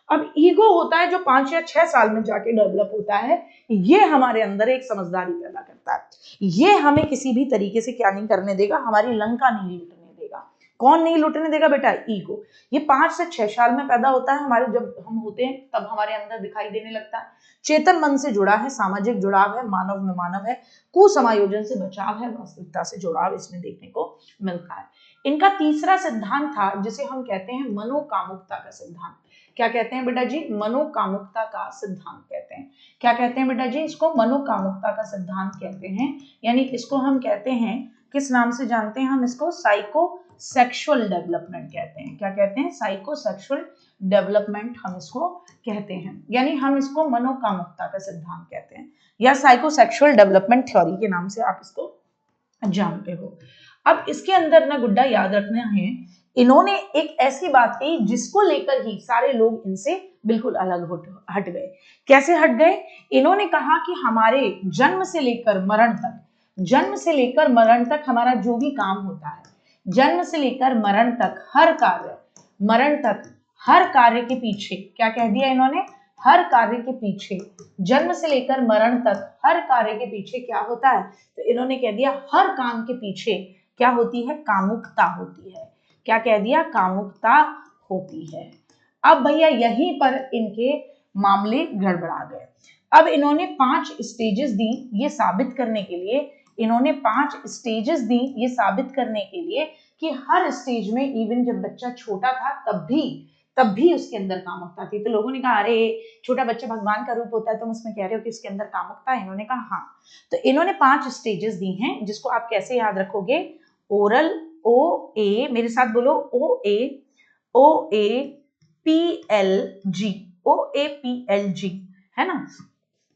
अब ईगो होता है जो 5 या 6 साल में जाके डेवलप होता है, ये हमारे अंदर एक समझदारी पैदा करता है, ये हमें किसी भी तरीके से क्या नहीं करने देगा, हमारी लंका नहीं लूटने देगा। कौन नहीं लूटने देगा बेटा, ईगो। ये 5 से 6 साल में पैदा होता है, हमारे जब हम होते हैं तब हमारे अंदर दिखाई देने लगता है। चेतन मन से जुड़ा है, सामाजिक जुड़ाव है, मानव में मानव है, कुसमायोजन से बचाव है, वास्तविकता से जुड़ाव इसमें देखने को मिलता है। इनका तीसरा सिद्धांत था जिसे हम कहते हैं मनोकामुकता का सिद्धांत। क्या कहते हैं बेटा जी, मनोकामुकता का सिद्धांत कहते हैं। क्या कहते हैं बेटा जी, इसको मनोकामुकता का सिद्धांत कहते हैं, यानी इसको हम कहते हैं किस नाम से जानते हैं हम इसको, साइको सेक्सुअल डेवलपमेंट कहते हैं। क्या कहते हैं, साइको सेक्सुअल डेवलपमेंट हम इसको कहते हैं, यानी हम इसको मनोकामुकता का सिद्धांत कहते हैं, या साइको सेक्सुअल डेवलपमेंट थ्योरी के नाम से आप इसको जानते हो। अब इसके अंदर ना गुड्डा याद रखना है, इन्होंने एक ऐसी बात कही जिसको लेकर ही सारे लोग इनसे बिल्कुल अलग हट गए। कैसे हट गए, इन्होंने कहा कि हमारे जन्म से लेकर मरण तक, जन्म से लेकर मरण तक हमारा जो भी काम होता है, जन्म से लेकर मरण तक हर कार्य, मरण तक हर कार्य के पीछे, क्या कह दिया इन्होंने, हर कार्य के पीछे, जन्म से लेकर मरण तक हर कार्य के पीछे क्या होता है, तो इन्होंने कह दिया हर काम के पीछे क्या होती है, कामुकता होती है। क्या कह दिया, कामुकता होती है। अब भैया यहीं पर इनके मामले गड़बड़ा गए। अब इन्होंने 5 स्टेजेस दी ये साबित करने के लिए, इन्होंने 5 स्टेजेस दी ये साबित करने के लिए कि हर स्टेज में, इवन जब बच्चा छोटा था तब भी उसके अंदर कामुकता थी। तो लोगों ने कहा अरे छोटा बच्चा भगवान का रूप होता है, तुम उसमें कह रहे हो कि उसके अंदर कामुकता है। इन्होंने कहा हाँ। तो इन्होंने 5 स्टेजेस दी हैं जिसको आप कैसे याद रखोगे, ओरल, ओ ए, मेरे साथ बोलो, O A P L G, O A P L G, है ना।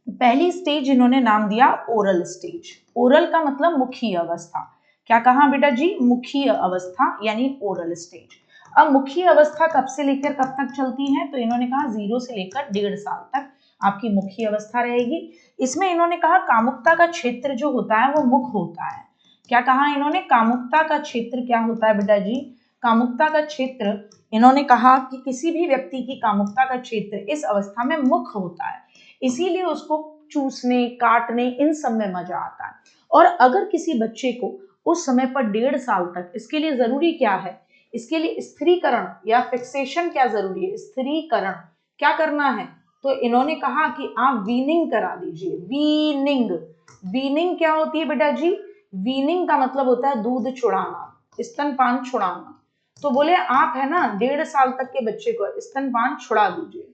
पहली स्टेज इन्होंने नाम दिया ओरल स्टेज। ओरल का मतलब मुखीय अवस्था। क्या कहा बेटा जी, मुखीय अवस्था यानी ओरल स्टेज। अब मुखीय अवस्था कब से लेकर कब तक चलती है, तो इन्होंने कहा 0 से लेकर 1.5 साल तक आपकी मुखीय अवस्था रहेगी। इसमें इन्होंने कहा कामुकता का क्षेत्र जो होता है वो मुख होता है। क्या कहा इन्होंने, कामुकता का क्षेत्र क्या होता है बेटा जी, कामुकता का क्षेत्र, इन्होंने कहा कि किसी भी व्यक्ति की कामुकता का क्षेत्र इस अवस्था में मुख होता है, इसीलिए उसको चूसने, काटने, इन सब में मजा आता है। और अगर किसी बच्चे को उस समय पर 1.5 साल तक, इसके लिए जरूरी क्या है, इसके लिए स्थिरीकरण या फिक्सेशन क्या जरूरी है, स्थिरीकरण क्या करना है, तो इन्होंने कहा कि आप वीनिंग करा दीजिए। वीनिंग, वीनिंग क्या होती है बेटा जी, वीनिंग का मतलब होता है दूध छुड़ाना, स्तनपान छुड़ाना। तो बोले आप है ना 1.5 साल तक के बच्चे को स्तनपान छुड़ा दीजिए,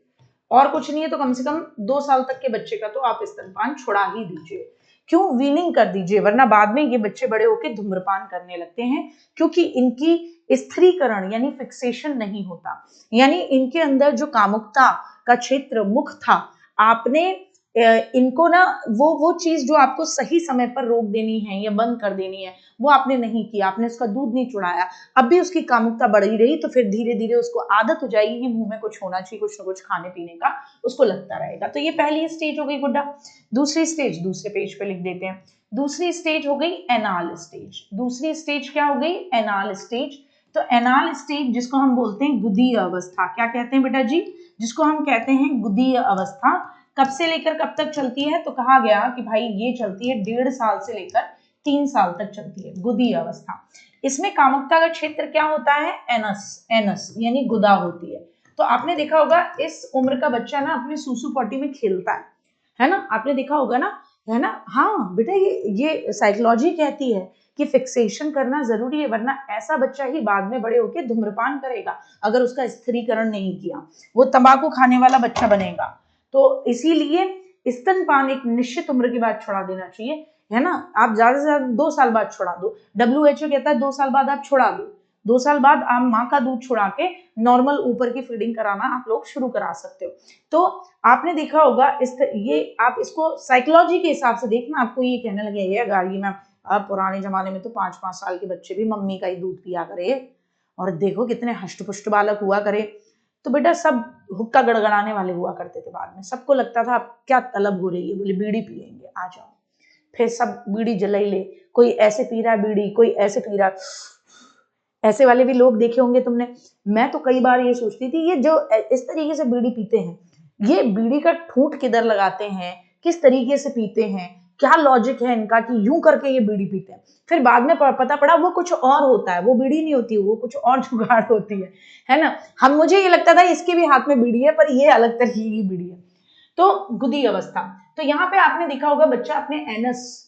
और कुछ नहीं है तो कम से कम 2 साल तक के बच्चे का तो आप स्तनपान छुड़ा ही दीजिए। क्यों, वीनिंग कर दीजिए, वरना बाद में ये बच्चे बड़े होकर धूम्रपान करने लगते हैं, क्योंकि इनकी स्थिरीकरण यानी फिक्सेशन नहीं होता, यानी इनके अंदर जो कामुकता का क्षेत्र मुख था, आपने इनको ना वो चीज जो आपको सही समय पर रोक देनी है या बंद कर देनी है, वो आपने नहीं किया, आपने उसका दूध नहीं चुड़ाया, अब भी उसकी कामुकता बढ़ी रही, तो फिर धीरे धीरे उसको आदत हो जाएगी कि मुंह में कुछ होना चाहिए, कुछ ना कुछ खाने पीने का उसको लगता रहेगा। तो ये पहली स्टेज हो गई गुड्डा। दूसरी स्टेज दूसरे पेज पे लिख देते हैं। दूसरी स्टेज हो गई एनाल स्टेज। दूसरी स्टेज क्या हो गई, एनाल स्टेज। तो एनाल स्टेज जिसको हम बोलते हैं गुदीय अवस्था, क्या कहते हैं बेटा जी, जिसको हम कहते हैं गुदीय अवस्था, कब से लेकर कब तक चलती है, तो कहा गया कि भाई ये चलती है 1.5 साल से लेकर 3 साल तक चलती है गुदी अवस्था। इसमें कामुकता का क्षेत्र क्या होता है, एनस, एनस यानी गुदा होती है। तो आपने देखा होगा इस उम्र का बच्चा ना अपने सूसू पॉटी में खेलता है ना, आपने देखा होगा ना, है ना। हाँ बेटा, ये साइकोलॉजी कहती है कि फिक्सेशन करना जरूरी है, वरना ऐसा बच्चा ही बाद में बड़े होकर धूम्रपान करेगा अगर उसका स्थिरीकरण नहीं किया, वो तंबाकू खाने वाला बच्चा बनेगा। तो इसीलिए स्तनपान एक निश्चित उम्र के बाद छुड़ा देना चाहिए, है ना। आप ज्यादा से ज्यादा 2 साल बाद छुड़ा दो, WHO कहता है 2 साल बाद आप छुड़ा दो, 2 साल बाद आप माँ का दूध छुड़ा के नॉर्मल ऊपर की फीडिंग कराना आप लोग शुरू करा सकते हो। तो आपने देखा होगा ये आप इसको साइकोलॉजी के हिसाब से देखना, आपको ये कहने लगे ये मैम अब पुराने जमाने में तो 5-5 साल के बच्चे भी मम्मी का ही दूध पिया करे, और देखो कितने हष्ट पुष्ट बालक हुआ करे। तो बेटा सब हुक्का गड़गड़ाने वाले हुआ करते थे, बाद में सबको लगता था अब क्या तलब हो रही है, बोले बीड़ी पियेंगे, आ जाओ, फिर सब बीड़ी जलाई ले, कोई ऐसे पी रहा है बीड़ी, कोई ऐसे पी रहा, ऐसे वाले भी लोग देखे होंगे तुमने। मैं तो कई बार ये सोचती थी, ये जो इस तरीके से बीड़ी पीते हैं, ये बीड़ी का ठूंठ किधर लगाते हैं, किस तरीके से पीते हैं, क्या लॉजिक है इनका कि यूं करके ये बीड़ी पीते हैं। फिर बाद में पता पड़ा वो कुछ और होता है, वो बीड़ी नहीं होती, वो कुछ और जुगाड़ होती है ना। हम मुझे ये लगता था इसके भी हाथ में बीड़ी है, पर ये अलग तरह की बीड़ी है। तो गुदी अवस्था, तो यहाँ पे आपने देखा होगा बच्चा अपने एनस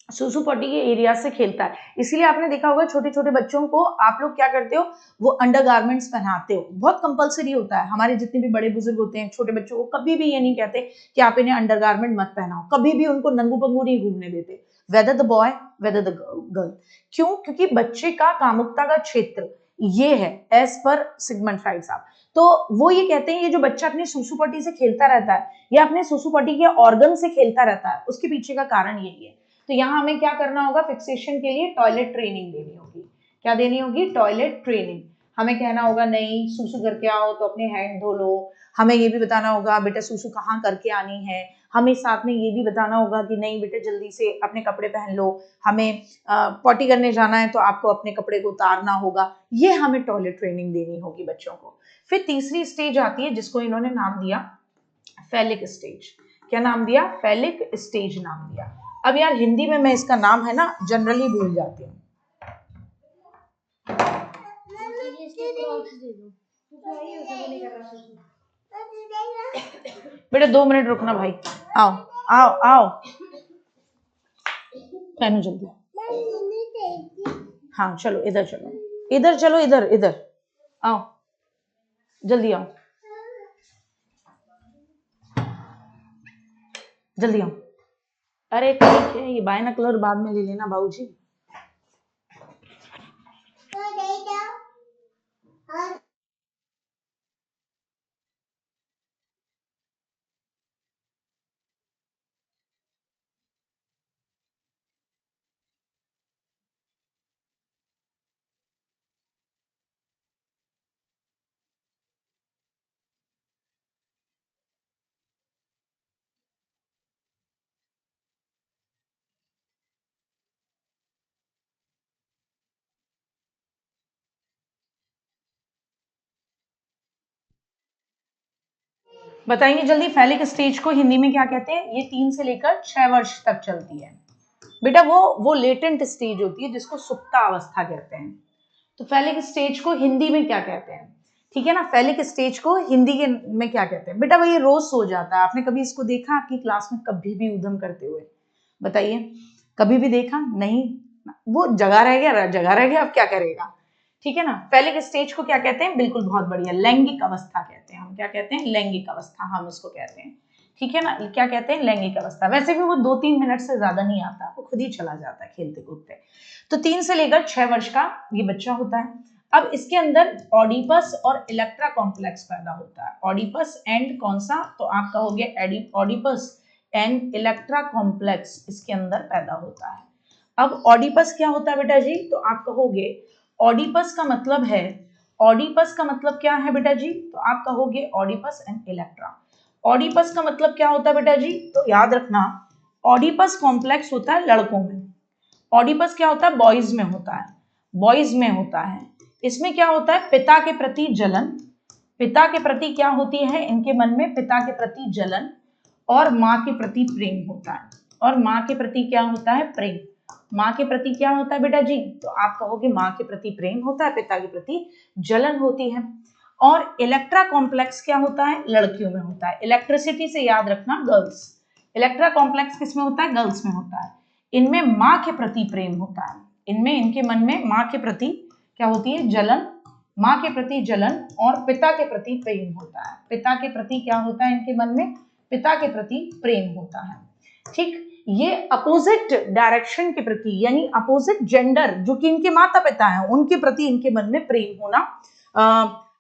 सुसु पॉटी के एरिया से खेलता है, इसीलिए आपने देखा होगा छोटे छोटे बच्चों को आप लोग क्या करते हो, वो अंडरगारमेंट्स पहनाते हो, बहुत कंपलसरी होता है। हमारे जितने भी बड़े बुजुर्ग होते हैं छोटे बच्चों को कभी भी ये नहीं कहते कि आप इन्हें अंडरगारमेंट मत पहनाओ, कभी भी उनको नंगू पंगू नहीं घूमने देते, whether the boy whether the girl. क्यों, क्योंकि बच्चे का कामुकता का क्षेत्र ये है एज पर सिगमंड फ्राइड साहब। तो वो ये कहते हैं ये जो बच्चा अपने सुसु पॉटी से खेलता रहता है या अपने सुसु पॉटी के ऑर्गन से खेलता रहता है, उसके पीछे का कारण यही है। तो यहाँ हमें क्या करना होगा, फिक्सेशन के लिए टॉयलेट ट्रेनिंग देनी होगी। क्या देनी होगी, टॉयलेट ट्रेनिंग। हमें कहना होगा नहीं सूसू करके आओ तो अपने हैंड धो लो, हमें ये भी बताना होगा बेटा सूसू कहाँ करके आनी है, हमें साथ में ये भी बताना होगा कि नहीं बेटे जल्दी से अपने कपड़े पहन लो, हमें पॉटी करने जाना है तो आपको अपने कपड़े को उतारना होगा, ये हमें टॉयलेट ट्रेनिंग देनी होगी बच्चों को। फिर तीसरी स्टेज आती है जिसको इन्होंने नाम दिया फैलिक स्टेज। क्या नाम दिया, फैलिक स्टेज नाम दिया। अब यार हिंदी में मैं इसका नाम है ना जनरली भूल जाती हूँ। बेटा 2 मिनट रुकना भाई, आओ आओ आओ, पहनो जल्दी। हाँ चलो इधर चलो, इधर चलो, इधर इधर आओ, जल्दी आओ, जल्दी आओ। अरे ठीक है, ये बायनोकुलर बाद में ले लेना बाबूजी। बताइए जल्दी, फैलिक स्टेज को हिंदी में क्या कहते हैं? ये 3 से लेकर 6 वर्ष तक चलती है बेटा। वो लेटेंट स्टेज होती है जिसको सुप्तावस्था कहते हैं। तो फैलिक स्टेज को हिंदी में क्या कहते हैं? ठीक है ना, फैलिक स्टेज को हिंदी के में क्या कहते हैं बेटा? वही रोज सो जाता है। आपने कभी इसको देखा आपकी क्लास में कभी भी उधम करते हुए? बताइए, कभी भी देखा? नहीं, वो जगा रह गया, जगा रह गया, अब क्या करेगा? ठीक है ना। फैलिक स्टेज को क्या कहते हैं? बिल्कुल, बहुत बढ़िया, लैंगिक अवस्था कहते हैं हम। क्या कहते हैं? लैंगिक अवस्था हम उसको कहते हैं। ठीक है ना, क्या कहते हैं? लैंगिक अवस्था। वैसे भी वो 2-3 मिनट से ज्यादा नहीं आता, वो खुद ही चला जाता है खेलते कूदते। तो 3 से लेकर 6 वर्ष का ये बच्चा होता है। अब इसके अंदर ऑडिपस और इलेक्ट्रा कॉम्प्लेक्स पैदा होता है। ऑडिपस एंड कौन सा? तो आप कहोगे ऑडिपस एंड इलेक्ट्रा कॉम्प्लेक्स इसके अंदर पैदा होता है। अब ऑडिपस क्या होता है बेटा जी? तो आप कहोगे ऑडिपस का मतलब है, ऑडिपस का मतलब क्या है बेटा जी? तो आप कहोगे ऑडिपस एंड इलेक्ट्रा। ऑडिपस का मतलब क्या होता है बेटा जी? तो याद रखना, ऑडिपस कॉम्प्लेक्स होता है लड़कों में। ऑडिपस क्या होता है? बॉयज में होता है, बॉयज में होता है। इसमें क्या होता है? पिता के प्रति जलन। पिता के प्रति क्या होती है इनके मन में? पिता के प्रति जलन और माँ के प्रति प्रेम होता है। और माँ के प्रति क्या होता है? प्रेम। माँ के प्रति क्या होता है बेटा जी? तो आप कहोगे माँ के प्रति प्रेम होता है, पिता के प्रति जलन होती है। और इलेक्ट्रा कॉम्प्लेक्स क्या होता है? लड़कियों में होता है। इलेक्ट्रिसिटी से याद रखना, गर्ल्स। इलेक्ट्रा कॉम्प्लेक्स किस में होता है? गर्ल्स में होता है। इनमें माँ के प्रति प्रेम होता है। इनमें, इनके मन में माँ के प्रति क्या होती है? जलन। माँ के प्रति जलन और पिता के प्रति प्रेम होता है। पिता के प्रति क्या होता है इनके मन में? पिता के प्रति प्रेम होता है। ठीक, ये अपोजिट डायरेक्शन के प्रति, यानी अपोजिट जेंडर जो कि इनके माता पिता हैं उनके प्रति इनके मन में प्रेम होना,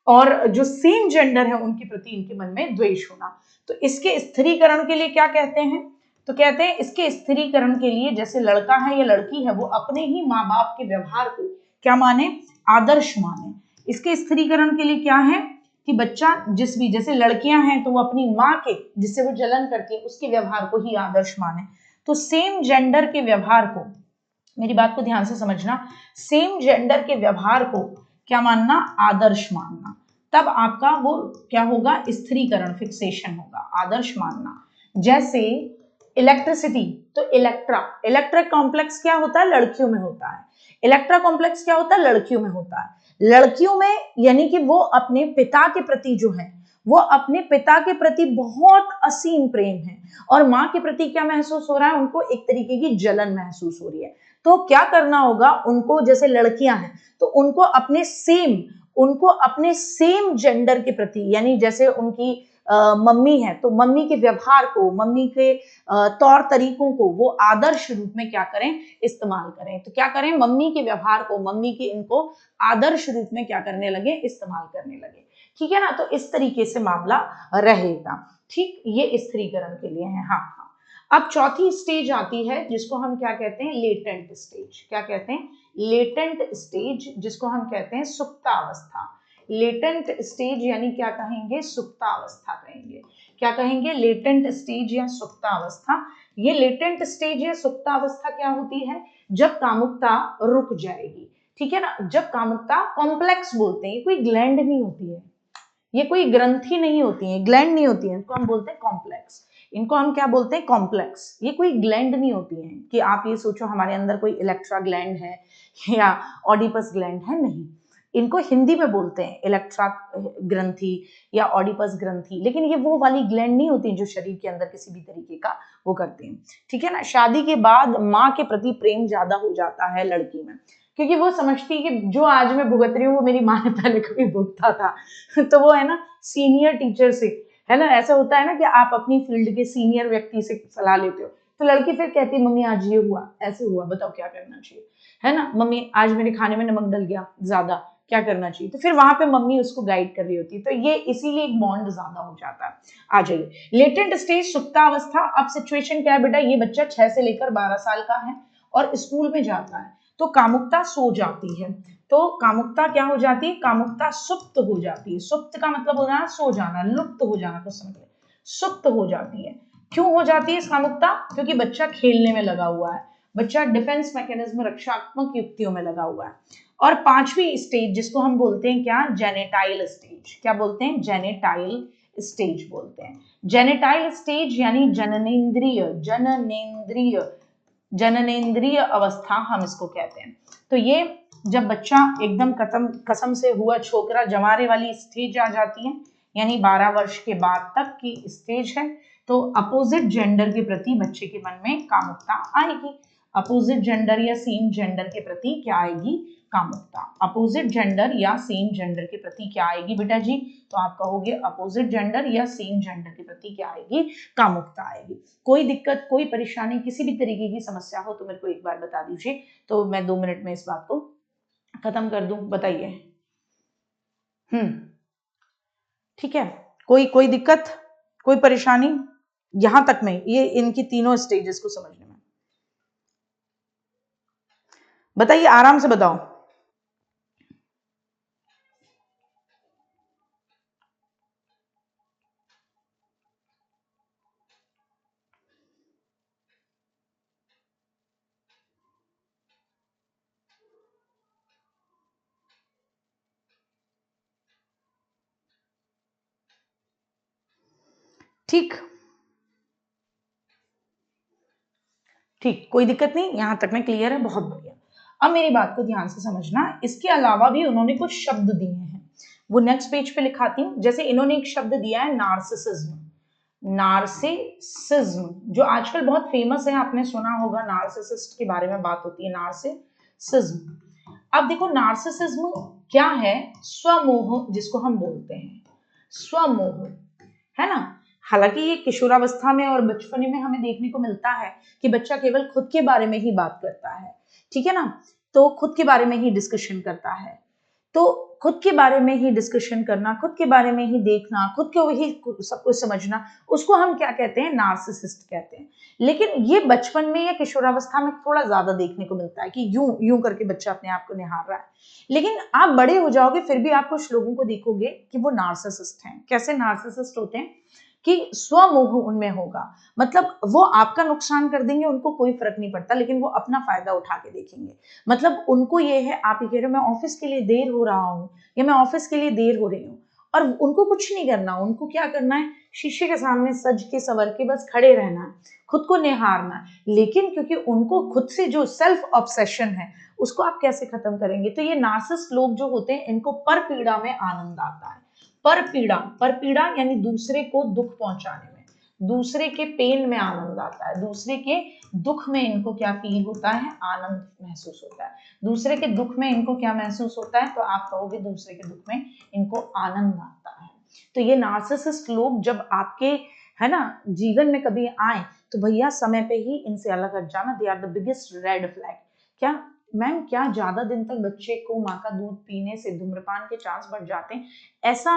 और जो सेम जेंडर है उनके प्रति इनके मन में द्वेष होना। तो इसके स्थिरीकरण के लिए क्या कहते हैं? तो कहते हैं इसके स्थिरीकरण के लिए, जैसे लड़का है या लड़की है, वो अपने ही माँ बाप के व्यवहार को क्या माने? आदर्श माने। इसके स्थिरीकरण के लिए क्या है कि बच्चा जिस भी, जैसे लड़कियां हैं तो वो अपनी माँ के, जिससे वो जलन करती है, उसके व्यवहार को ही आदर्श माने। तो सेम जेंडर के व्यवहार को, मेरी बात को ध्यान से समझना, सेम जेंडर के व्यवहार को क्या मानना? आदर्श मानना। तब आपका वो क्या होगा? स्थिरीकरण, फिक्सेशन होगा, आदर्श मानना। जैसे इलेक्ट्रिसिटी, तो इलेक्ट्रा, इलेक्ट्रिक कॉम्प्लेक्स क्या होता है? लड़कियों में होता है। इलेक्ट्रा कॉम्प्लेक्स क्या होता है? लड़कियों में होता है। लड़कियों में यानी कि वो अपने पिता के प्रति जो है, वो अपने पिता के प्रति बहुत असीम प्रेम है, और माँ के प्रति क्या महसूस हो रहा है? उनको एक तरीके की जलन महसूस हो रही है। तो क्या करना होगा उनको? जैसे लड़कियां हैं तो उनको अपने सेम जेंडर के प्रति, यानी जैसे उनकी मम्मी है तो मम्मी के व्यवहार को, मम्मी के तौर तरीकों को वो आदर्श रूप में क्या करें? इस्तेमाल करें। तो क्या करें? मम्मी के व्यवहार को, मम्मी के इनको आदर्श रूप में क्या करने लगे? इस्तेमाल करने लगे। ठीक है ना। तो इस तरीके से मामला रहेगा। ठीक, ये स्त्रीकरण के लिए है। हाँ हाँ। अब चौथी स्टेज आती है जिसको हम क्या कहते हैं? Latent stage. क्या कहते हैं? लेटेंट स्टेज, जिसको हम कहते हैं सुप्तावस्था। लेटेंट स्टेज यानी क्या कहेंगे? सुप्तावस्था कहेंगे। क्या कहेंगे? लेटेंट स्टेज या सुप्तावस्था। ये लेटेंट स्टेज या सुप्तावस्था क्या होती है? जब कामुकता रुक जाएगी। ठीक है ना। जब कामुकता, कॉम्प्लेक्स बोलते हैं, कोई ग्लैंड नहीं होती है, ये कोई ग्रंथि नहीं होती है, ग्लैंड नहीं होती है, इनको हम बोलते हैं कॉम्प्लेक्स। इनको हम क्या बोलते हैं? कॉम्प्लेक्स। ये कोई ग्लैंड नहीं होती है कि आप ये सोचो हमारे अंदर कोई इलेक्ट्रा ग्लैंड है या ऑडिपस ग्लैंड है, नहीं। इनको हिंदी में बोलते हैं इलेक्ट्रा ग्रंथि या ऑडिपस ग्रंथि, लेकिन ये वो वाली ग्लैंड नहीं होती जो शरीर के अंदर किसी भी तरीके का वो करते हैं। ठीक है ना। शादी के बाद माँ के प्रति प्रेम ज्यादा हो जाता है लड़की में, क्योंकि वो समझती है कि जो आज मैं भुगत रही हूँ वो मेरी माँ ने पहले कभी भुगता था। तो वो है ना, सीनियर टीचर से, है ना, ऐसा होता है ना कि आप अपनी फील्ड के सीनियर व्यक्ति से सलाह लेते हो, तो लड़की फिर कहती है मम्मी आज ये हुआ, ऐसे हुआ, बताओ क्या करना चाहिए, है ना। मम्मी आज मेरे खाने में नमक डल गया ज्यादा, क्या करना चाहिए। तो फिर वहां पे मम्मी उसको गाइड कर रही होती है। तो ये इसीलिए एक बॉन्ड ज्यादा हो जाता है। आ जाइए, लेटेंट स्टेज, सुप्तावस्था। अब सिचुएशन क्या है बेटा? ये बच्चा 6 से लेकर 12 साल का है और स्कूल में जाता है, तो कामुकता सो जाती है। तो कामुकता क्या हो जाती है? कामुकता सुप्त हो जाती है। सुप्त का मतलब हो जाना सो जाना, लुप्त हो जाना, कुछ समझ लो, सुप्त हो जाती है। क्यों हो जाती है कामुकता? क्योंकि बच्चा खेलने में लगा हुआ है, बच्चा डिफेंस मैकेनिज्म, रक्षात्मक युक्तियों में लगा हुआ है। और पांचवी स्टेज जिसको हम बोलते हैं क्या? जेनेटाइल स्टेज। क्या बोलते हैं? जेनेटाइल स्टेज बोलते हैं। जेनेटाइल स्टेज यानी जननेंद्रिय अवस्था हम इसको कहते हैं। तो ये जब बच्चा एकदम कसम से हुआ छोकरा जमारे वाली स्टेज आ जाती है, यानी 12 वर्ष के बाद तक की स्टेज है, तो अपोजिट जेंडर के प्रति बच्चे के मन में कामुकता आएगी। अपोजिट जेंडर या सेम जेंडर के प्रति क्या आएगी? कामुकता। अपोजिट जेंडर या सेम जेंडर के प्रति क्या आएगी बेटा जी? तो आप कहोगे अपोजिट जेंडर या सेम जेंडर के प्रति क्या आएगी? कामुकता आएगी। कोई दिक्कत, कोई परेशानी, किसी भी तरीके की समस्या हो तो मेरे को एक बार बता दीजिए, तो मैं 2 मिनट में इस बात को खत्म कर दूं। बताइए। ठीक है, कोई दिक्कत, कोई परेशानी यहां तक में, ये इनकी तीनों स्टेजेस को समझने में? बताइए, आराम से बताओ। ठीक, कोई दिक्कत नहीं, यहां तक में क्लियर है, बहुत बढ़िया। अब मेरी बात को ध्यान से समझना। इसके अलावा भी उन्होंने कुछ शब्द दिए हैं, वो नेक्स्ट पेज पे लिखाती हूँ। जैसे इन्होंने एक शब्द दिया है नार्सिसिज्म। नार्सिसिज्म जो आजकल बहुत फेमस है, आपने सुना होगा, नार्सिसिस्ट के बारे में बात होती है, नार्सिसिज्म। अब देखो नार्सिसिज्म क्या है? स्वमोह जिसको हम बोलते हैं, स्वमोह, है ना। हालांकि ये किशोरावस्था में और बचपने में हमें देखने को मिलता है कि बच्चा केवल खुद के बारे में ही बात करता है, ठीक है ना, तो खुद के बारे में ही डिस्कशन करता है। तो खुद के बारे में ही डिस्कशन करना, खुद के बारे में ही देखना, खुद को ही सब कुछ समझना, उसको हम क्या कहते हैं? नार्सिसिस्ट कहते हैं। लेकिन ये बचपन में या किशोरावस्था में थोड़ा ज्यादा देखने को मिलता है कि यूं यूं करके बच्चा अपने आप को निहार रहा है। लेकिन आप बड़े हो जाओगे फिर भी आप कुछ लोगों को देखोगे कि वो नार्सिसिस्ट हैं। कैसे नार्सिसिस्ट होते हैं? कि स्वमोह उनमें होगा, मतलब वो आपका नुकसान कर देंगे, उनको कोई फर्क नहीं पड़ता, लेकिन वो अपना फायदा उठा के देखेंगे। मतलब उनको ये है, आप ये कह रहे हो मैं ऑफिस के लिए देर हो रहा हूँ या मैं ऑफिस के लिए देर हो रही हूँ, और उनको कुछ नहीं करना, उनको क्या करना है? शीशे के सामने सज के सवर के बस खड़े रहना है, खुद को निहारना है। लेकिन क्योंकि उनको खुद से जो सेल्फ ऑब्सेशन है उसको आप कैसे खत्म करेंगे? तो ये नार्सिसिस्ट लोग जो होते हैं इनको पर पीड़ा में आनंद आता है। पर पीड़ा यानी दूसरे को दुख पहुंचाने में, दूसरे के पेन में आनंद आता है, दूसरे के दुख में इनको क्या फील होता है? आनंद महसूस होता है। दूसरे के दुख में इनको क्या महसूस होता है? तो आप कहोगे दूसरे के दुख में इनको आनंद आता है। तो ये नार्सिसिस्ट लोग जब आपके, है ना, जीवन में कभी आए तो भैया समय पे ही इनसे अलग हट जाना। They are the biggest red flag. क्या मैम, क्या ज्यादा दिन तक बच्चे को माँ का दूध पीने से धूम्रपान के चांस बढ़ जाते हैं? ऐसा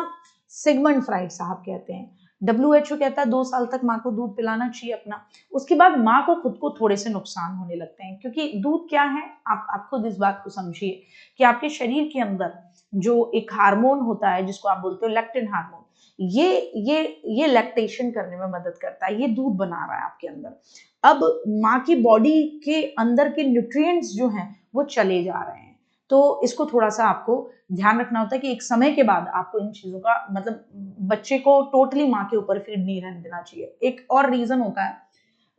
सिगमंड फ्राइड साहब कहते हैं। WHO कहता है 2 साल तक माँ को दूध पिलाना चाहिए अपना, उसके बाद माँ को खुद को थोड़े से नुकसान होने लगते हैं। क्योंकि दूध क्या है, आप खुद इस बात को समझिए कि आपके शरीर के अंदर जो एक हार्मोन होता है जिसको आप बोलते हो लैक्टिन हार्मोन, ये लैक्टेशन करने में मदद करता है, ये दूध बना रहा है आपके अंदर। अब माँ की बॉडी के अंदर के न्यूट्रिएंट्स जो हैं वो चले जा रहे हैं, तो इसको थोड़ा सा आपको ध्यान रखना होता है कि एक समय के बाद आपको इन चीजों का, मतलब बच्चे को टोटली माँ के ऊपर फीड नहीं रहने देना चाहिए। एक और रीजन होता है,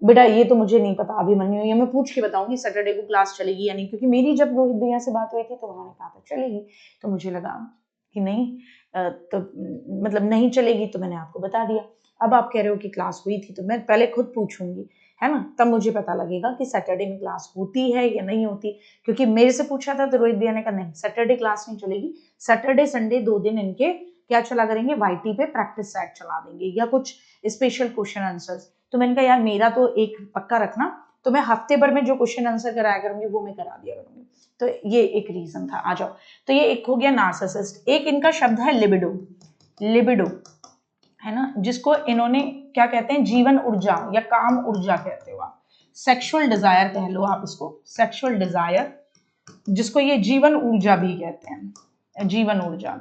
बेटा ये तो मुझे नहीं पता अभिमन्यु, ये मैं पूछ के बताऊंगी सैटरडे को क्लास चलेगी या नहीं, क्योंकि मेरी जब रोहित भैया से बात हुई थी तो उन्होंने कहा था चलेगी, तो मुझे लगा कि नहीं, तो मतलब नहीं चलेगी, तो मैंने आपको बता दिया। अब आप कह रहे हो कि क्लास हुई थी, तो मैं पहले खुद पूछूंगी, है ना, तब मुझे पता लगेगा कि सैटरडे में क्लास होती है या नहीं होती। क्योंकि मेरे से पूछा था तो रोहित भैया ने कहा नहीं, सैटरडे क्लास नहीं चलेगी, सैटरडे संडे 2 दिन इनके क्या चला करेंगे? वाईटी पे प्रैक्टिस सेट चला देंगे या कुछ स्पेशल क्वेश्चन आंसर्स। तो मैंने कहा यार मेरा तो एक पक्का रखना, तो मैं हफ्ते भर में जो क्वेश्चन आंसर कराया करूंगी वो मैं करा दिया करूंगी। तो ये एक रीजन था। आ जाओ, तो ये एक हो गया नार्सिसिस्ट। एक इनका शब्द है लिबिडो, लिबिडो, है ना, जिसको इन्होंने क्या कहते हैं? जीवन ऊर्जा या काम ऊर्जा कहते हो आप, सेक्सुअल डिजायर कह लो आप इसको, सेक्सुअल डिजायर, जिसको ये जीवन ऊर्जा भी कहते हैं, जीवन ऊर्जा।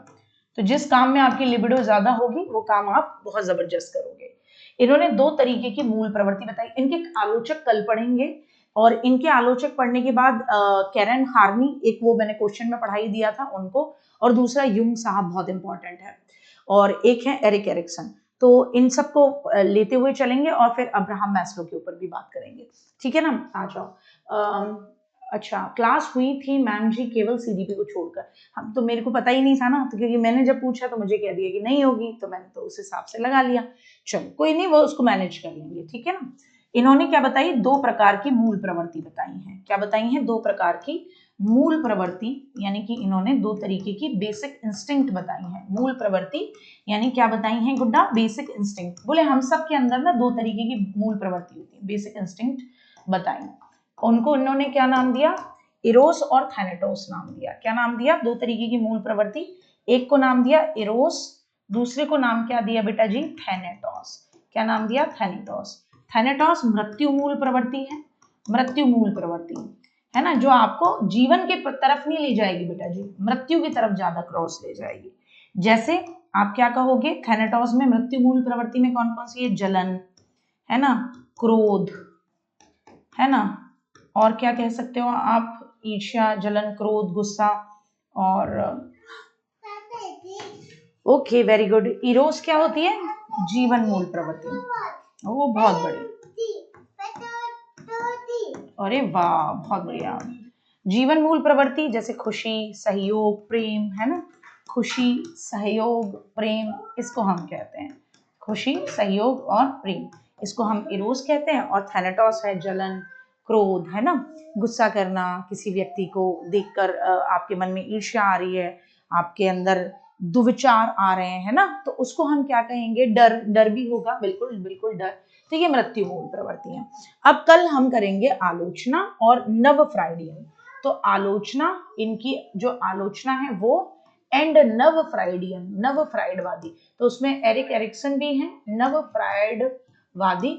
तो जिस काम में आपकी लिबिडो ज्यादा होगी वो काम आप बहुत जबरदस्त करोगे। इन्होंने 2 तरीके की मूल प्रवृत्ति बताई। इनके आलोचक कल पढ़ेंगे, और इनके आलोचक पढ़ने के बाद कैरन हार्नी, एक वो मैंने क्वेश्चन में पढ़ाई दिया था उनको, और दूसरा यूंग साहब बहुत इंपॉर्टेंट है, और एक है एरिक एरिक्सन। तो इन सबको लेते हुए चलेंगे और फिर अब्राहम मैस्लो के ऊपर भी बात करेंगे, ठीक है ना। आ जाओ। अच्छा, क्लास हुई थी मैम जी केवल सीडीपी को छोड़कर। हम तो मेरे को पता ही नहीं था ना, तो क्योंकि मैंने जब पूछा तो मुझे कह दिया कि नहीं होगी, तो मैंने तो उस हिसाब से लगा लिया। चलो कोई नहीं, वो उसको मैनेज कर लेंगे, ठीक है ना। इन्होंने क्या बताई, 2 प्रकार की मूल प्रवृत्ति बताई है। क्या बताई है, 2 प्रकार की मूल प्रवृत्ति, यानी कि इन्होंने 2 तरीके की बेसिक इंस्टिंक्ट बताई है। मूल प्रवृत्ति यानी क्या बताई है गुड्डा, बेसिक इंस्टिंक्ट। बोले हम सब के अंदर ना 2 तरीके की मूल प्रवृत्ति होती है, बेसिक इंस्टिंक्ट बताई। उनको इन्होंने क्या नाम दिया, इरोस और थैनेटोस नाम दिया। क्या नाम दिया, 2 तरीके की मूल प्रवृत्ति, एक को नाम दिया इरोस, दूसरे को नाम क्या दिया बेटा जी, थैनेटोस। क्या नाम दिया, थैनेटोस। थैनेटोस मृत्यु मूल प्रवृत्ति है, मृत्यु मूल प्रवृत्ति है ना, जो आपको जीवन के तरफ नहीं ले जाएगी बेटा जी, मृत्यु की तरफ ज्यादा क्रॉस ले जाएगी। जैसे आप क्या कहोगे, थैनेटोस में मृत्यु मूल प्रवृत्ति में कौन कौन सी है, जलन है ना, क्रोध है ना, और क्या कह सकते हो आप, ईर्ष्या, जलन, क्रोध, गुस्सा, और ओके वेरी गुड। इरोस क्या होती है, जीवन मूल प्रवृत्ति। वो बहुत बड़ी, अरे वाह बहुत बढ़िया। जीवन मूल प्रवृत्ति जैसे खुशी, सहयोग, प्रेम है ना, खुशी, सहयोग, प्रेम, इसको हम कहते हैं खुशी, सहयोग और प्रेम, इसको हम इरोस कहते हैं। और थैनेटोस है जलन, क्रोध है ना, गुस्सा करना, किसी व्यक्ति को देखकर आपके मन में ईर्ष्या आ रही है, आपके अंदर दुविचार आ रहे हैं ना, तो उसको हम क्या कहेंगे, डर, डर भी होगा, बिल्कुल बिल्कुल डर। तो ये मृत्यु मूल प्रवृत्ति है। अब कल हम करेंगे आलोचना और नव फ्राइडियन। तो आलोचना, इनकी जो आलोचना है वो, एंड नव फ्राइडियन, नव फ्राइडवादी, तो उसमें एरिक एरिक्सन भी हैं, नव फ्राइडवादी,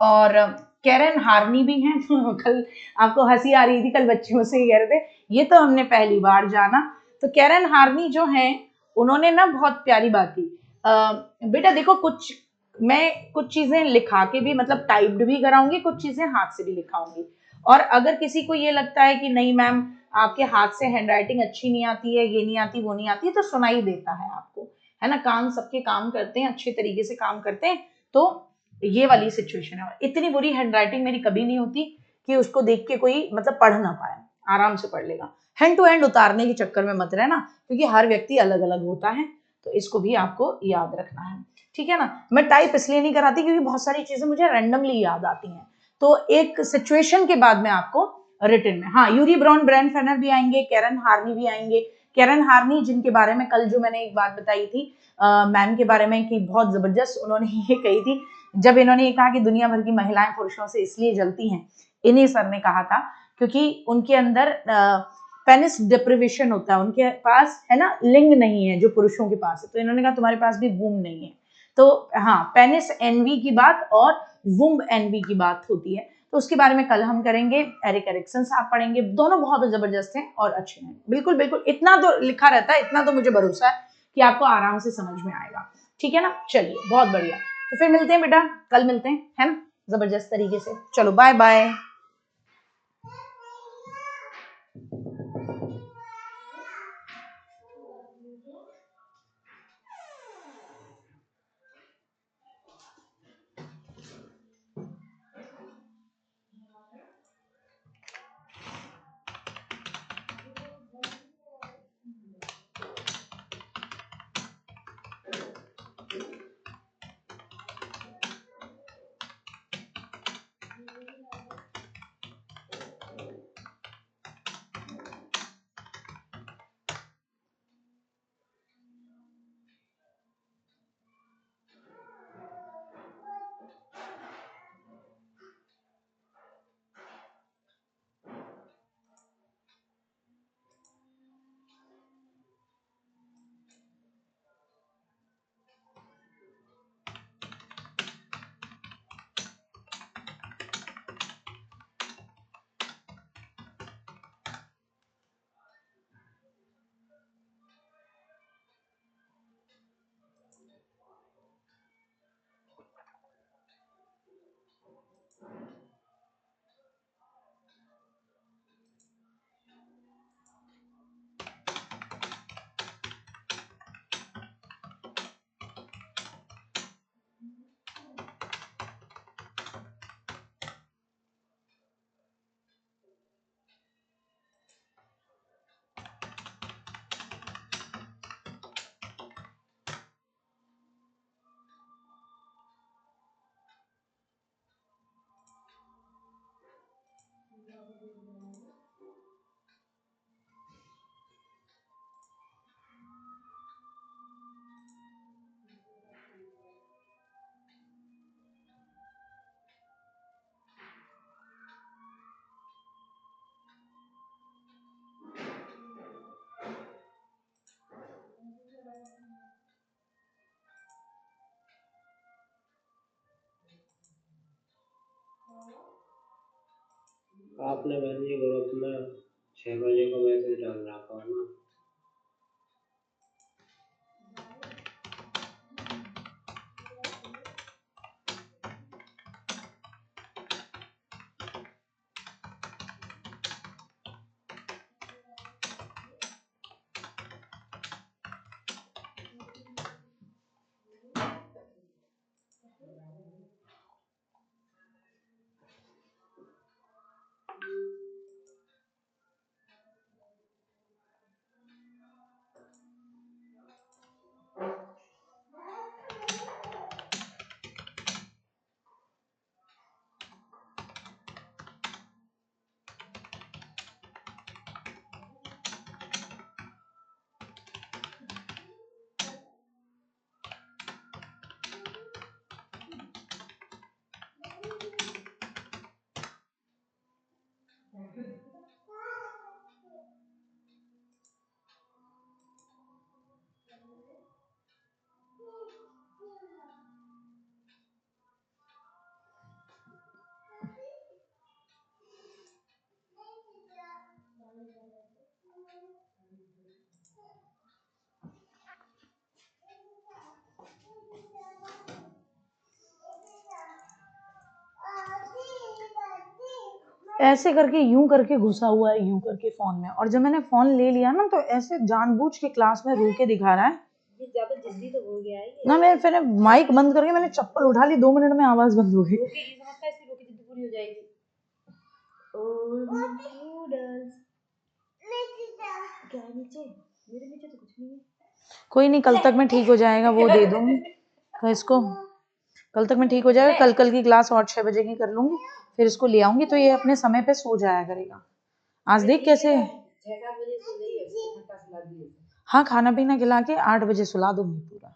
और कैरन हार्नी भी हैं। कल आपको हंसी आ रही थी, कल बच्चे मुझसे कह रहे थे ये तो हमने पहली बार जाना। तो कैरन हार्नी जो हैं, उन्होंने ना बहुत प्यारी बात की, बेटा देखो मैं कुछ चीजें लिखा के भी, मतलब टाइप्ड भी कराऊंगी, कुछ चीजें हाथ से भी लिखाऊंगी, और अगर किसी को ये लगता है कि नहीं मैम आपके हाथ से हैंडराइटिंग अच्छी नहीं आती है, ये नहीं आती, वो नहीं आती है, तो सुनाई देता है आपको, है ना, कान सबके काम करते हैं, अच्छे तरीके से काम करते हैं। तो ये वाली सिचुएशन है। इतनी बुरी हैंडराइटिंग मेरी कभी नहीं होती कि उसको देख के कोई मतलब पढ़ ना पाए, आराम से पढ़ लेगा। हैंड टू हैंड उतारने के चक्कर में मत रहना, क्योंकि हर व्यक्ति अलग अलग होता है, तो इसको भी आपको याद रखना है, ठीक है ना। मैं टाइप इसलिए नहीं कराती क्योंकि बहुत सारी चीजें मुझे रैंडमली याद आती हैं, तो एक सिचुएशन के बाद में आपको रिटन में, हाँ यूरी ब्राउन ब्रैंड फेनर भी आएंगे, कैरन हार्नी भी आएंगे। कैरन हार्नी जिनके बारे में कल जो मैंने एक बात बताई थी मैम के बारे में कि बहुत जबरदस्त उन्होंने ये कही थी, जब इन्होंने ये कहा कि दुनिया भर की महिलाएं पुरुषों से इसलिए जलती हैं, इन्हीं सर ने कहा था क्योंकि उनके अंदर पेनिस डिप्रिवेशन होता है, उनके पास है ना लिंग नहीं है जो पुरुषों के पास है, तो इन्होंने कहा तुम्हारे पास भी वूम नहीं है। तो हाँ, पेनिस एनवी की बात और वुम्ब एनवी की बात होती है, तो उसके बारे में कल हम करेंगे। एरिक एरिक्सन आप पढ़ेंगे, दोनों बहुत जबरदस्त हैं और अच्छे हैं, बिल्कुल बिल्कुल, इतना तो लिखा रहता है, इतना तो मुझे भरोसा है कि आपको आराम से समझ में आएगा, ठीक है ना। चलिए बहुत बढ़िया, तो फिर मिलते हैं बेटा, कल मिलते हैं, है ना, जबरदस्त तरीके से। चलो बाय बाय। आपने मैसेज ग्रुप में 6 बजे का मैसेज डाल रखा है ना। ऐसे करके यूं करके घुसा हुआ है यूं करके फोन में, और जब मैंने फोन ले लिया ना तो ऐसे जानबूझ के क्लास में रो के दिखा रहा है। ये ज्यादा जिद्दी तो हो गया है ये। ना मैं फिर माइक बंद करके मैंने चप्पल उठा ली, 2 मिनट में आवाज बंद हो गई। रोके ये समझता है इसकी रोके जिद्दी पूरी हो जाएगी। ओ नूडल्स क्या है नीचे? मेरे नीचे तो कुछ नहीं है। कोई नहीं, कल तक मैं ठीक हो जाएगा, वो दे दूंगी तो इसको। कल तक मैं ठीक हो जाएगा, कल की क्लास और 6 बजे की कर लूंगी, फिर इसको ले आऊंगी तो ये अपने समय पे सो जाया करेगा। आज देख कैसे 6-7 बजे सो गई है, घंटा सुला दिए। हाँ, खाना पीना खिला के 8 बजे सुला दूंगी पूरा,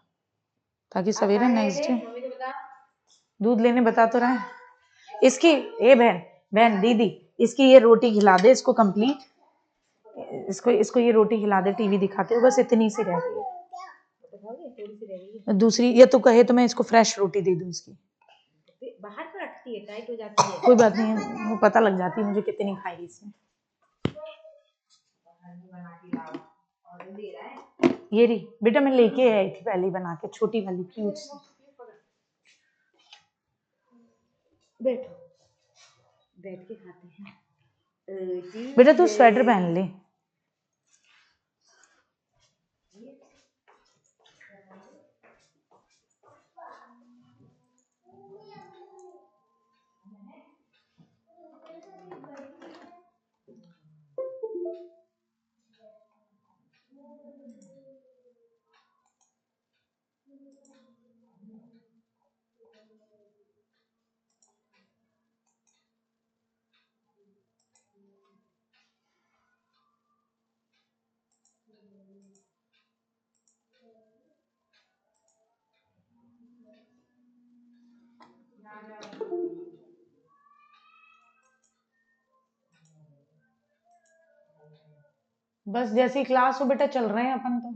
ताकि सवेरे नेक्स्ट डे मम्मी को बता। दूध लेने बता तो रहा है इसकी। ए बहन बहन दीदी, इसकी ये रोटी खिला दे इसको कंप्लीट, इसको ये रोटी खिला दे, टीवी दिखाते हो, बस इतनी सी रह गई है। थोड़ी सी रह गई है। दूसरी ये तो कहे तो मैं इसको फ्रेश रोटी दे दूं इसकी। बाहर पर रखती है, टाइट हो जाती है। कोई बात नहीं है, वो पता लग जाती है मुझे कितनी खाई इसने। ये रही बेटा, मैं लेके आई थी पहले बना के, छोटी वाली क्यूट सी। बैठो, बैठ के खाते हैं। बेटा तू स्वेटर पहन ले। बस जैसी क्लास हो बेटा, चल रहे हैं अपन तो।